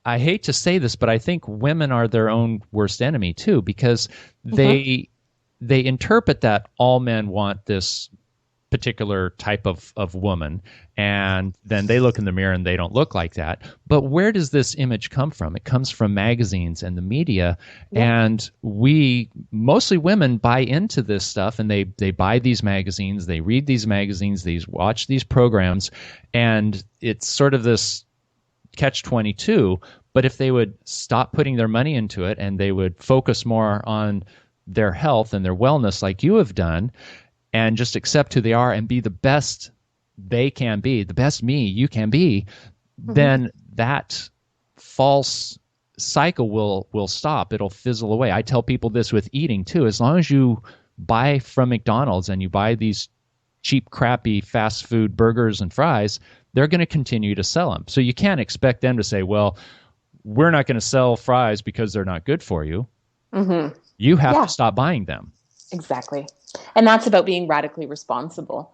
I hate to say this, but I think women are their own worst enemy too, because they interpret that all men want this particular type of woman, and then they look in the mirror and they don't look like that. But where does this image come from? It comes from magazines and the media, and mostly women buy into this stuff, and they buy these magazines, they read these magazines, they watch these programs, and it's sort of this catch-22. But if they would stop putting their money into it and they would focus more on their health and their wellness like you have done, and just accept who they are and be the best they can be, the best me you can be, then that false cycle will stop. It'll fizzle away. I tell people this with eating too. As long as you buy from McDonald's and you buy these cheap, crappy fast food burgers and fries, they're going to continue to sell them. So you can't expect them to say, well, we're not going to sell fries because they're not good for you. Mm-hmm. You have to stop buying them. Exactly. And that's about being radically responsible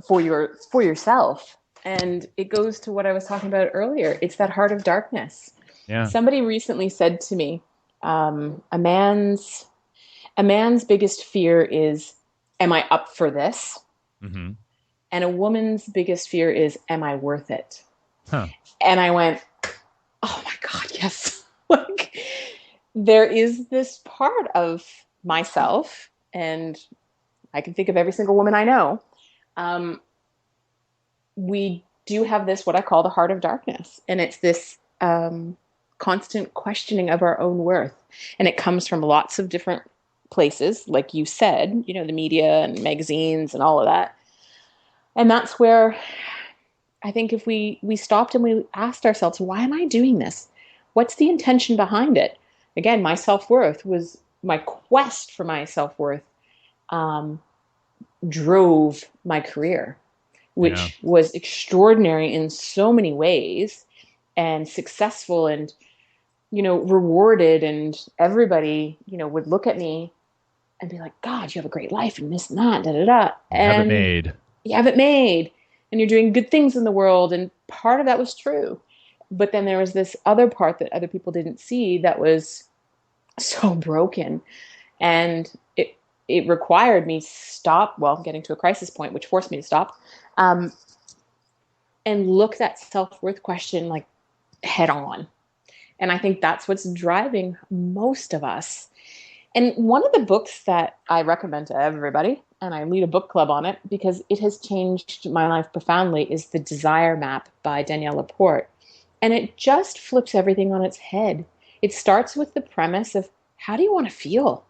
for yourself. And it goes to what I was talking about earlier. It's that heart of darkness. Yeah. Somebody recently said to me, a man's biggest fear is, am I up for this? Mm-hmm. And a woman's biggest fear is, am I worth it? Huh. And I went, oh my God, yes. Like, there is this part of myself, and I can think of every single woman I know. We do have this, what I call the heart of darkness. And it's this constant questioning of our own worth. And it comes from lots of different places, like you said, the media and magazines and all of that. And that's where I think if we stopped and we asked ourselves, why am I doing this? What's the intention behind it? Again, my self-worth was, my quest for my self-worth drove my career, which was extraordinary in so many ways and successful and, rewarded. And everybody, would look at me and be like, God, you have a great life and this and that, da-da-da. You have it made. And you're doing good things in the world. And part of that was true. But then there was this other part that other people didn't see that was so broken. And it required me stop, getting to a crisis point, which forced me to stop, and look that self-worth question like head on. And I think that's what's driving most of us. And one of the books that I recommend to everybody, and I lead a book club on it because it has changed my life profoundly, is The Desire Map by Danielle Laporte. And it just flips everything on its head. It starts with the premise of, how do you want to feel?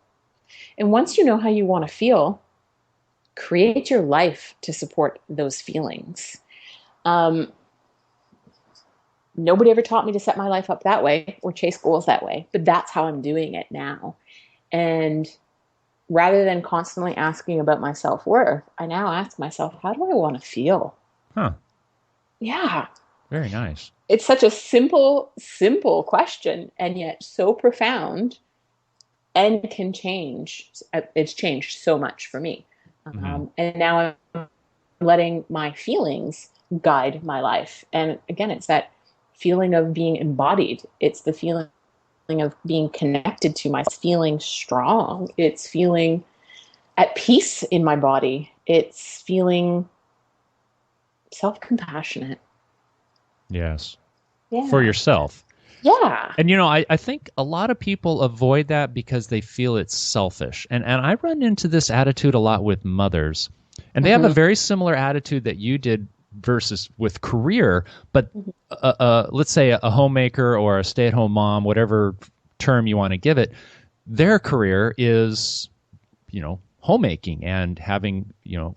And once you know how you want to feel, create your life to support those feelings. Nobody ever taught me to set my life up that way or chase goals that way, but that's how I'm doing it now. And rather than constantly asking about my self-worth, I now ask myself, how do I want to feel? Huh. Yeah. Very nice. It's such a simple question, and yet so profound, and can change. It's changed so much for me. Mm-hmm. And now I'm letting my feelings guide my life. And again, it's that feeling of being embodied. It's the feeling of being connected to my feeling strong. It's feeling at peace in my body. It's feeling self-compassionate. Yes. Yeah. For yourself. Yeah. And, I think a lot of people avoid that because they feel it's selfish. And I run into this attitude a lot with mothers. And they have a very similar attitude that you did versus with career. But let's say a homemaker or a stay-at-home mom, whatever term you want to give it, their career is, homemaking and having,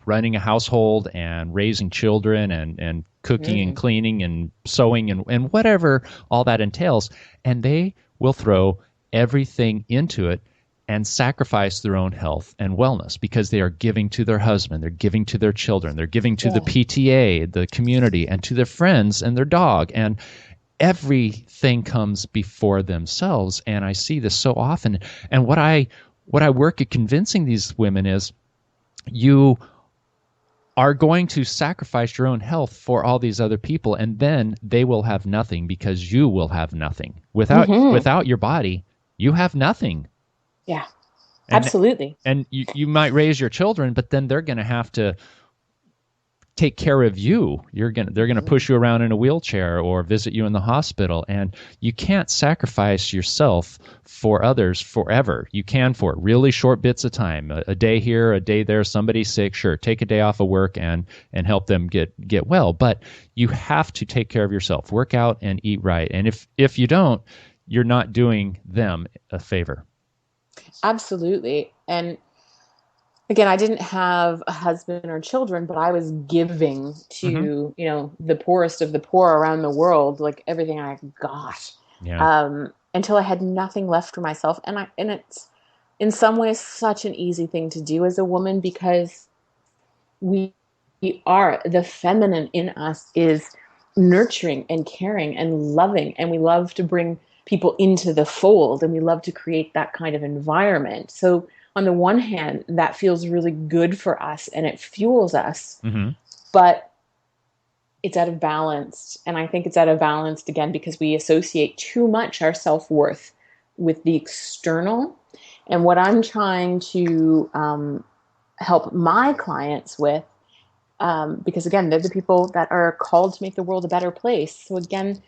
running a household and raising children and cooking and cleaning and sewing and whatever all that entails. And they will throw everything into it and sacrifice their own health and wellness because they are giving to their husband, they're giving to their children, they're giving to the PTA, the community, and to their friends and their dog. And everything comes before themselves. And I see this so often. And what I work at convincing these women is, you are going to sacrifice your own health for all these other people, and then they will have nothing because you will have nothing. Without your body, you have nothing. Yeah, absolutely. And you might raise your children, but then they're going to have to take care of you. They're going to push you around in a wheelchair or visit you in the hospital, and you can't sacrifice yourself for others forever. You can for really short bits of time, a day here, a day there, somebody's sick, sure, take a day off of work and help them get well, but you have to take care of yourself, work out and eat right. And if you don't, you're not doing them a favor. Absolutely. And again, I didn't have a husband or children, but I was giving to, the poorest of the poor around the world, like everything I got, until I had nothing left for myself. And it's in some ways such an easy thing to do as a woman, because we are, the feminine in us is nurturing and caring and loving, and we love to bring people into the fold, and we love to create that kind of environment. So on the one hand, that feels really good for us and it fuels us, but it's out of balance. And I think it's out of balance again because we associate too much our self-worth with the external. And what I'm trying to help my clients with, because again, they're the people that are called to make the world a better place. So again,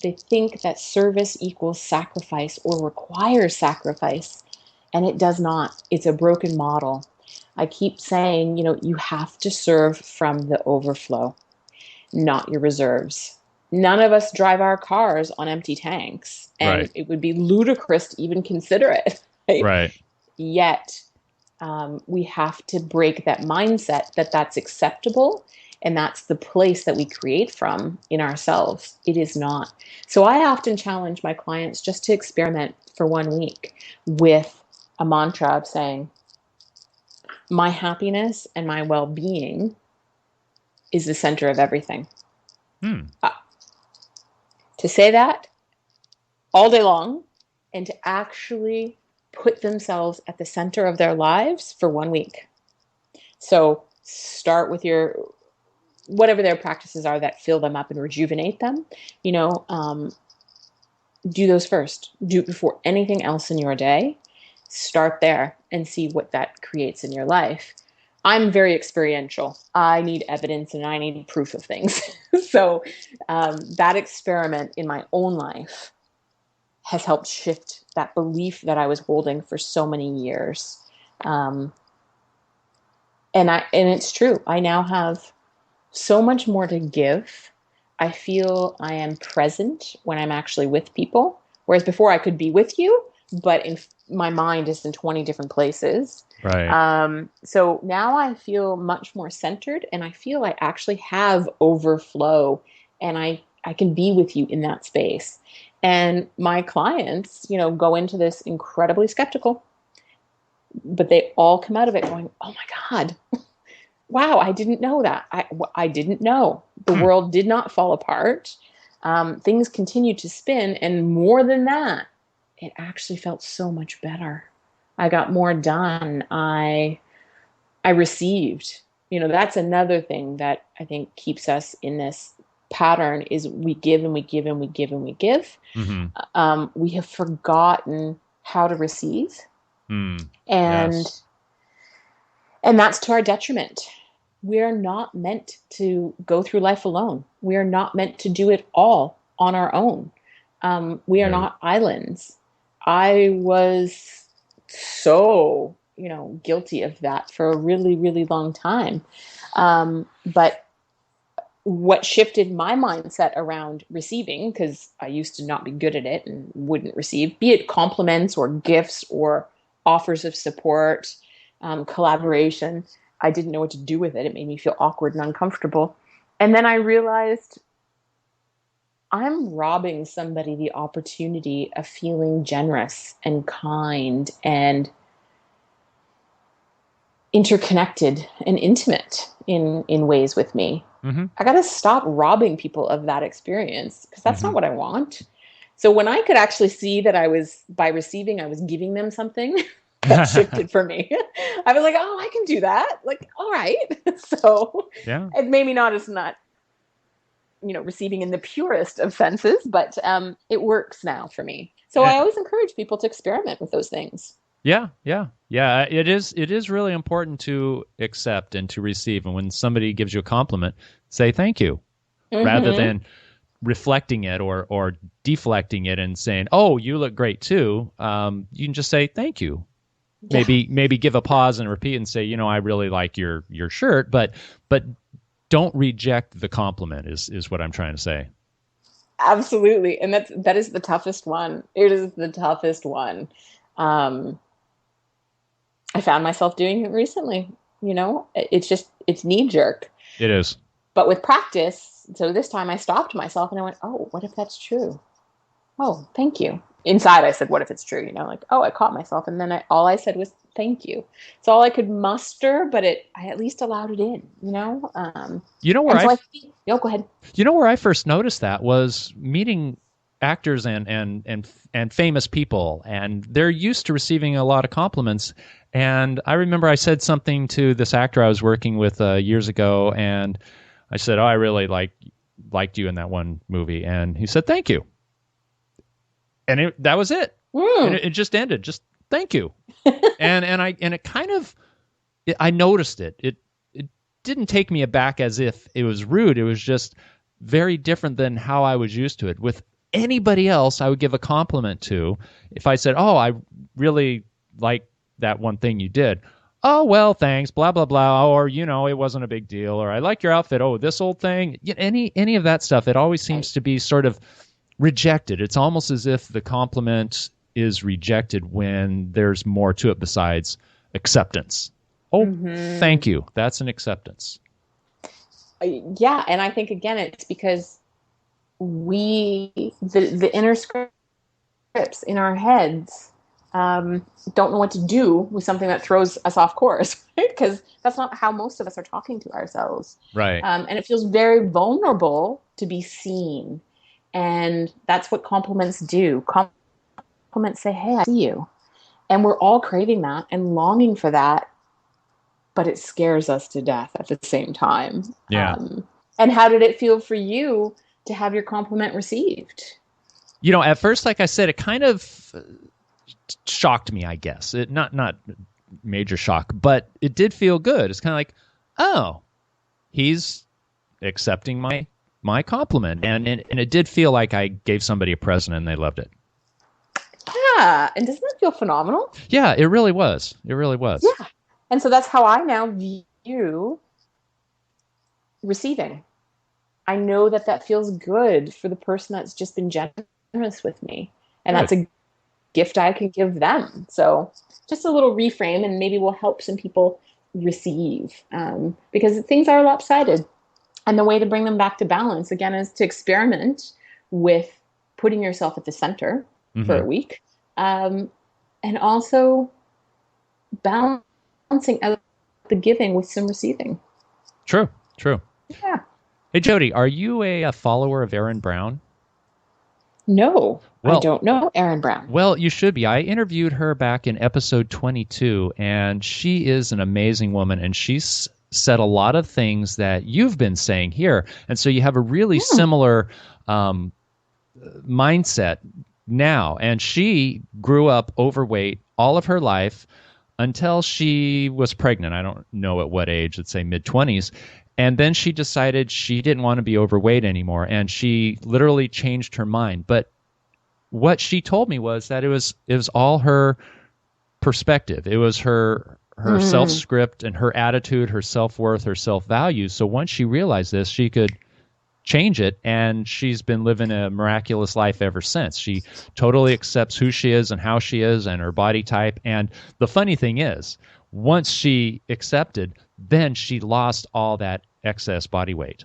they think that service equals sacrifice or requires sacrifice, and it does not. It's a broken model. I keep saying, you have to serve from the overflow, not your reserves. None of us drive our cars on empty tanks, and it would be ludicrous to even consider it. Right? Yet, we have to break that mindset that that's acceptable, and that's the place that we create from in ourselves. It is not. So I often challenge my clients just to experiment for 1 week with a mantra of saying, my happiness and my well-being is the center of everything. To say that all day long and to actually put themselves at the center of their lives for 1 week. So start with your, whatever their practices are that fill them up and rejuvenate them, do those first. Do it before anything else in your day. Start there and see what that creates in your life. I'm very experiential. I need evidence and I need proof of things. So that experiment in my own life has helped shift that belief that I was holding for so many years. And it's true. I now have so much more to give. I feel I am present when I'm actually with people, whereas before I could be with you, but my mind is in 20 different places. So now I feel much more centered, and I feel I actually have overflow, and I can be with you in that space. And my clients, go into this incredibly skeptical, but they all come out of it going, oh my God, wow, I didn't know that. I didn't know. The world did not fall apart. Things continued to spin. And more than that, it actually felt so much better. I got more done. I received. That's another thing that I think keeps us in this pattern is we give and we give and we give and we give. We have forgotten how to receive. And that's to our detriment. We are not meant to go through life alone. We are not meant to do it all on our own. We are not islands. I was so, guilty of that for a really, really long time. But what shifted my mindset around receiving, because I used to not be good at it and wouldn't receive, be it compliments or gifts or offers of support, collaboration. I didn't know what to do with it. It made me feel awkward and uncomfortable. And then I realized I'm robbing somebody the opportunity of feeling generous and kind and interconnected and intimate in ways with me. I got to stop robbing people of that experience, because that's not what I want. So when I could actually see that by receiving, I was giving them something, that shifted for me. I was like, oh, I can do that. Like, all right. So it made me receiving in the purest of senses, but it works now for me. So I always encourage people to experiment with those things. Yeah. It is really important to accept and to receive. And when somebody gives you a compliment, say thank you, rather than reflecting it or deflecting it and saying, "Oh, you look great too." You can just say thank you. Yeah. Maybe give a pause and repeat and say, I really like your shirt, but don't reject the compliment is what I'm trying to say. Absolutely. And that is the toughest one. It is the toughest one. I found myself doing it recently. It's knee jerk. It is. But with practice, so this time I stopped myself and I went, oh, what if that's true? Oh, thank you. inside I said, what if it's true? You know, like, oh, I caught myself. And then all I said was, thank you. It's all I could muster, but I at least allowed it in, you know? You know where go ahead. You know where I first noticed that was meeting actors and famous people, and they're used to receiving a lot of compliments. And I remember I said something to this actor I was working with years ago, and I said, oh, I really liked you in that one movie. And he said, thank you. And that was it. And it just ended. Just thank you. and it kind of, I noticed it. It didn't take me aback as if it was rude. It was just very different than how I was used to it. With anybody else I would give a compliment to, if I said, oh, I really like that one thing you did. Oh, well, thanks, blah, blah, blah. Or, you know, it wasn't a big deal. Or I like your outfit. Oh, this old thing. Any of that stuff, it always seems to be sort of rejected. It's almost as if the compliment is rejected when there's more to it besides acceptance. Oh, thank you. That's an acceptance. Yeah, and I think, again, it's because the inner scripts in our heads don't know what to do with something that throws us off course, right? Because that's not how most of us are talking to ourselves. Right. And it feels very vulnerable to be seen. And that's what compliments do. Compliments say, hey, I see you. And we're all craving that and longing for that, but it scares us to death at the same time. Yeah. And how did it feel for you to have your compliment received? You know, at first, like I said, it kind of shocked me, I guess. It not major shock, but it did feel good. It's kind of like, oh, he's accepting my compliment. And it did feel like I gave somebody a present and they loved it. Yeah. And doesn't that feel phenomenal? Yeah, it really was. It really was. Yeah. And so that's how I now view receiving. I know that feels good for the person that's just been generous with me. And that's a gift I can give them. So just a little reframe, and maybe will help some people receive, because things are lopsided. And the way to bring them back to balance, again, is to experiment with putting yourself at the center for a week. And also balancing out the giving with some receiving. True. Yeah. Hey, Jodi, are you a follower of Erin Brown? No, I don't know Erin Brown. Well, you should be. I interviewed her back in episode 22, and she is an amazing woman, and she's said a lot of things that you've been saying here. And so you have a really similar mindset now. And she grew up overweight all of her life until she was pregnant. I don't know at what age, let's say mid-20s. And then she decided she didn't want to be overweight anymore, and she literally changed her mind. But what she told me was that it was all her perspective. It was her self-script and her attitude, her self-worth, her self-value. So once she realized this, she could change it, and she's been living a miraculous life ever since. She totally accepts who she is and how she is and her body type. And the funny thing is, once she accepted, then she lost all that excess body weight.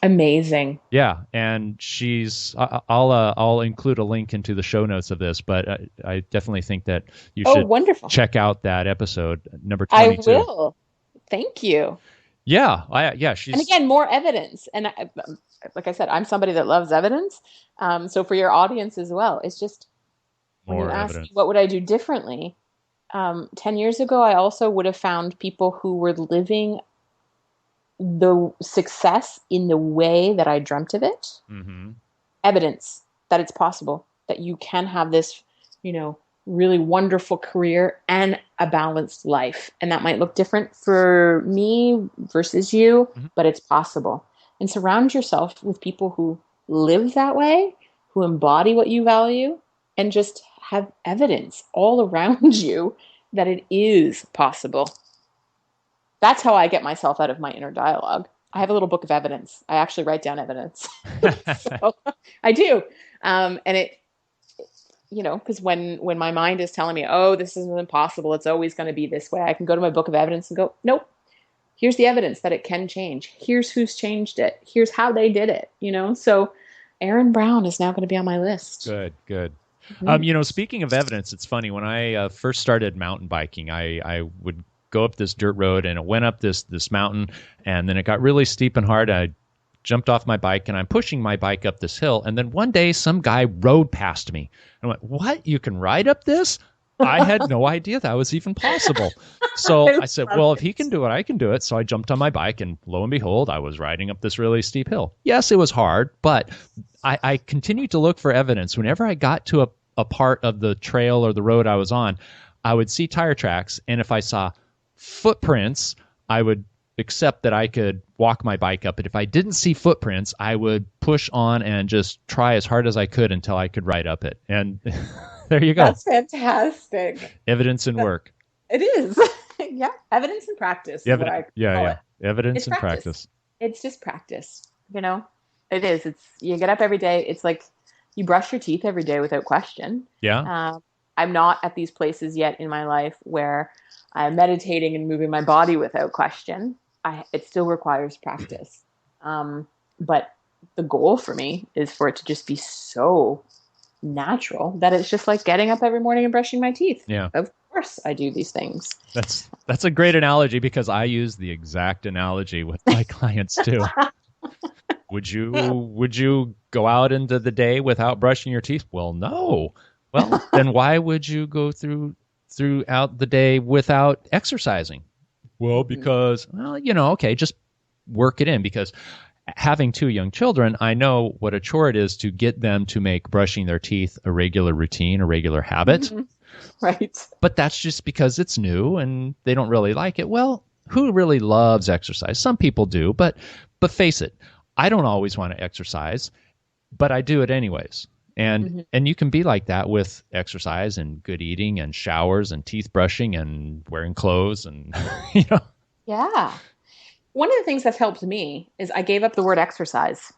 Amazing. Yeah, and she's. I'll include a link into the show notes of this, but I definitely think that you should check out that episode number 22. I will. Thank you. Yeah, she's. And again, more evidence. And like I said, I'm somebody that loves evidence. So for your audience as well, it's just when you ask me, what would I do differently? 10 years ago, I also would have found people who were living the success in the way that I dreamt of it. Evidence that it's possible, that you can have this, really wonderful career and a balanced life. And that might look different for me versus you, but it's possible. And surround yourself with people who live that way, who embody what you value, and just have evidence all around you that it is possible. That's how I get myself out of my inner dialogue. I have a little book of evidence. I actually write down evidence. So, I do. And it, because when my mind is telling me, oh, this isn't impossible, it's always going to be this way, I can go to my book of evidence and go, nope, here's the evidence that it can change. Here's who's changed it. Here's how they did it, So Erin Brown is now going to be on my list. Good. Speaking of evidence, it's funny. When I first started mountain biking, I would go up this dirt road, and it went up this mountain, and then it got really steep and hard. I jumped off my bike, and I'm pushing my bike up this hill, and then one day some guy rode past me. I went, "What? You can ride up this?" I had no idea that was even possible. So I said, well, if he can do it, I can do it. So I jumped on my bike, and lo and behold, I was riding up this really steep hill. Yes, it was hard, but I continued to look for evidence. Whenever I got to a part of the trail or the road I was on, I would see tire tracks, and if I saw footprints, I would accept that I could walk my bike up it. If I didn't see footprints, I would push on and just try as hard as I could until I could ride up it. And there you go. That's fantastic. Evidence and work. It is. Yeah. Evidence and practice. Is what I call it. Evidence and practice. It's just practice. It is. You get up every day. It's like you brush your teeth every day without question. Yeah. I'm not at these places yet in my life where I'm meditating and moving my body without question. It still requires practice. But the goal for me is for it to just be so natural that it's just like getting up every morning and brushing my teeth. Yeah. Of course I do these things. That's a great analogy, because I use the exact analogy with my clients too. Would you go out into the day without brushing your teeth? Well, no. Well, then why would you go throughout the day without exercising? Well, because, okay, just work it in, because having 2 young children, I know what a chore it is to get them to make brushing their teeth a regular routine, a regular habit. Mm-hmm. Right. But that's just because it's new and they don't really like it. Well, who really loves exercise? Some people do, but face it, I don't always want to exercise, but I do it anyways. And you can be like that with exercise and good eating and showers and teeth brushing and wearing clothes and Yeah. One of the things that's helped me is I gave up the word exercise.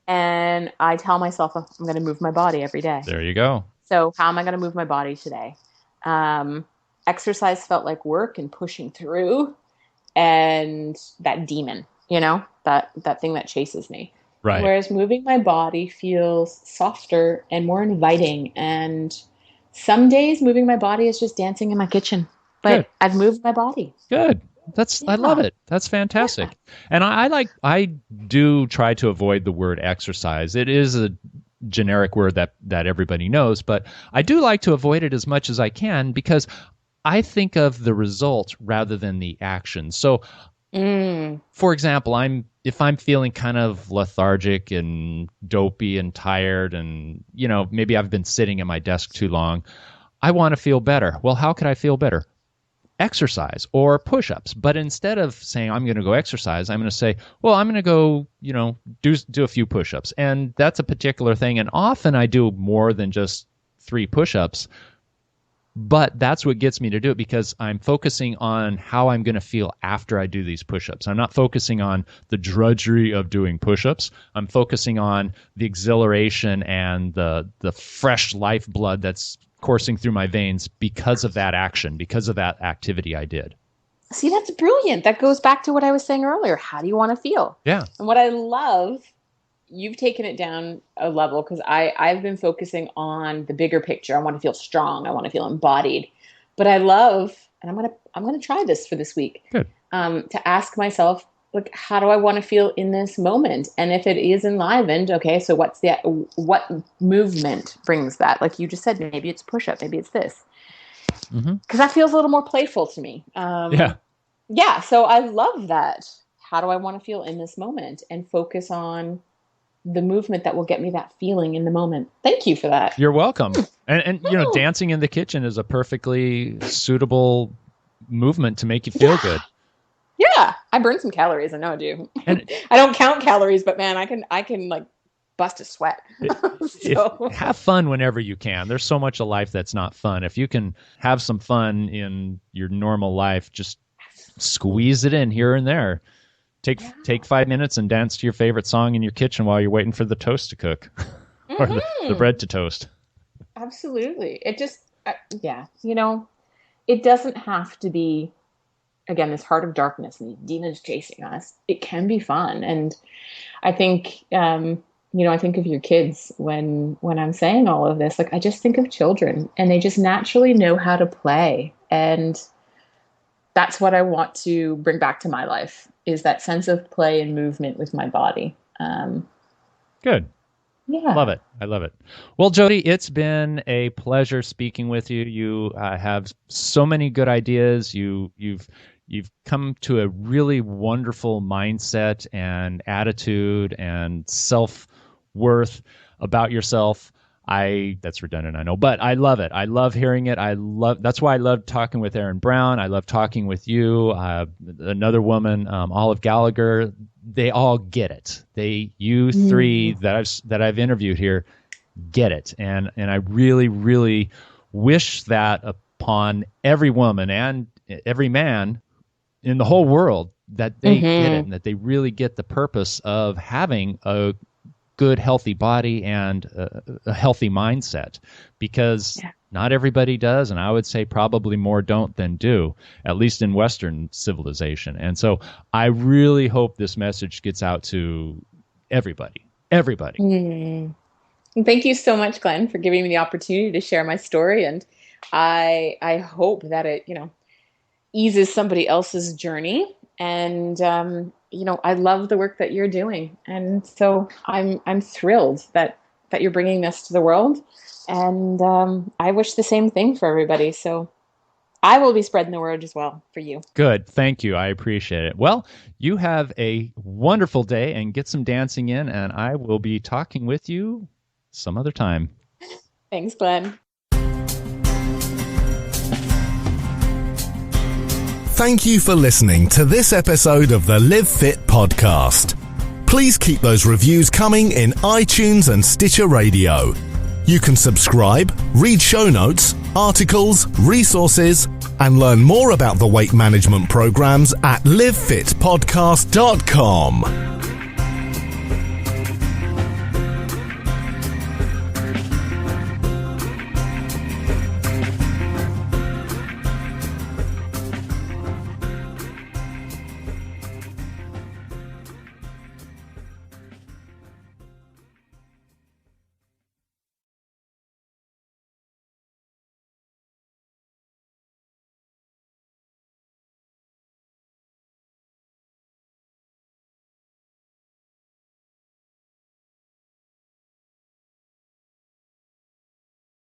And I tell myself I'm going to move my body every day. There you go. So how am I going to move my body today? Exercise felt like work and pushing through, and that demon, that thing that chases me. Right. Whereas moving my body feels softer and more inviting. And some days moving my body is just dancing in my kitchen, but Good. I've moved my body. Good. I love it. That's fantastic. Yeah. And I do try to avoid the word exercise. It is a generic word that everybody knows, but I do like to avoid it as much as I can, because I think of the result rather than the action. So, for example, if I'm feeling kind of lethargic and dopey and tired, and maybe I've been sitting at my desk too long, I want to feel better. Well, how could I feel better? Exercise or push-ups. But instead of saying I'm going to go exercise, I'm going to say, well, I'm going to go, do a few push-ups. And that's a particular thing. And often I do more than just 3 push-ups. But that's what gets me to do it, because I'm focusing on how I'm going to feel after I do these push-ups. I'm not focusing on the drudgery of doing push-ups. I'm focusing on the exhilaration and the fresh lifeblood that's coursing through my veins because of that action, because of that activity I did. See, that's brilliant. That goes back to what I was saying earlier. How do you want to feel? Yeah. And what I love, you've taken it down a level, because I've been focusing on the bigger picture. I want to feel strong. I want to feel embodied. But I love, and I'm gonna try this for this week. Good. To ask myself, like, how do I want to feel in this moment? And if it is enlivened, okay, so what movement brings that? Like you just said, maybe it's push-up, maybe it's this. Because that feels a little more playful to me. Yeah, so I love that. How do I want to feel in this moment? And focus on the movement that will get me that feeling in the moment. Thank you for that. You're welcome. And dancing in the kitchen is a perfectly suitable movement to make you feel good. Yeah, I burn some calories. I know I do. And I don't count calories, but man, I can like bust a sweat. Have fun whenever you can. There's so much of life that's not fun. If you can have some fun in your normal life, just squeeze it in here and there. Take 5 minutes and dance to your favorite song in your kitchen while you're waiting for the toast to cook or the bread to toast. Absolutely. It just, it doesn't have to be, again, this heart of darkness and these demons chasing us. It can be fun. And I think I think of your kids when I'm saying all of this. Like, I just think of children, and they just naturally know how to play. And that's what I want to bring back to my life, is that sense of play and movement with my body. Good. Yeah. Love it. I love it. Well, Jodi, it's been a pleasure speaking with you. You have so many good ideas. You've come to a really wonderful mindset and attitude and self-worth about yourself. That's redundant, I know, but I love it. I love hearing it. That's why I love talking with Aaron Brown. I love talking with you, another woman, Olive Gallagher. They all get it. You three that I've interviewed here get it. And I really, really wish that upon every woman and every man in the whole world, that they get it, and that they really get the purpose of having a good, healthy body and a healthy mindset, because not everybody does. And I would say probably more don't than do, at least in Western civilization. And so I really hope this message gets out to everybody. Thank you so much, Glenn, for giving me the opportunity to share my story. And I hope that it, eases somebody else's journey. And, I love the work that you're doing. And so I'm thrilled that you're bringing this to the world. And I wish the same thing for everybody. So I will be spreading the word as well for you. Good. Thank you. I appreciate it. Well, you have a wonderful day and get some dancing in, and I will be talking with you some other time. Thanks, Glenn. Thank you for listening to this episode of the Live Fit podcast. Please keep those reviews coming in iTunes and Stitcher Radio. You can subscribe, read show notes, articles, resources, and learn more about the weight management programs at livefitpodcast.com.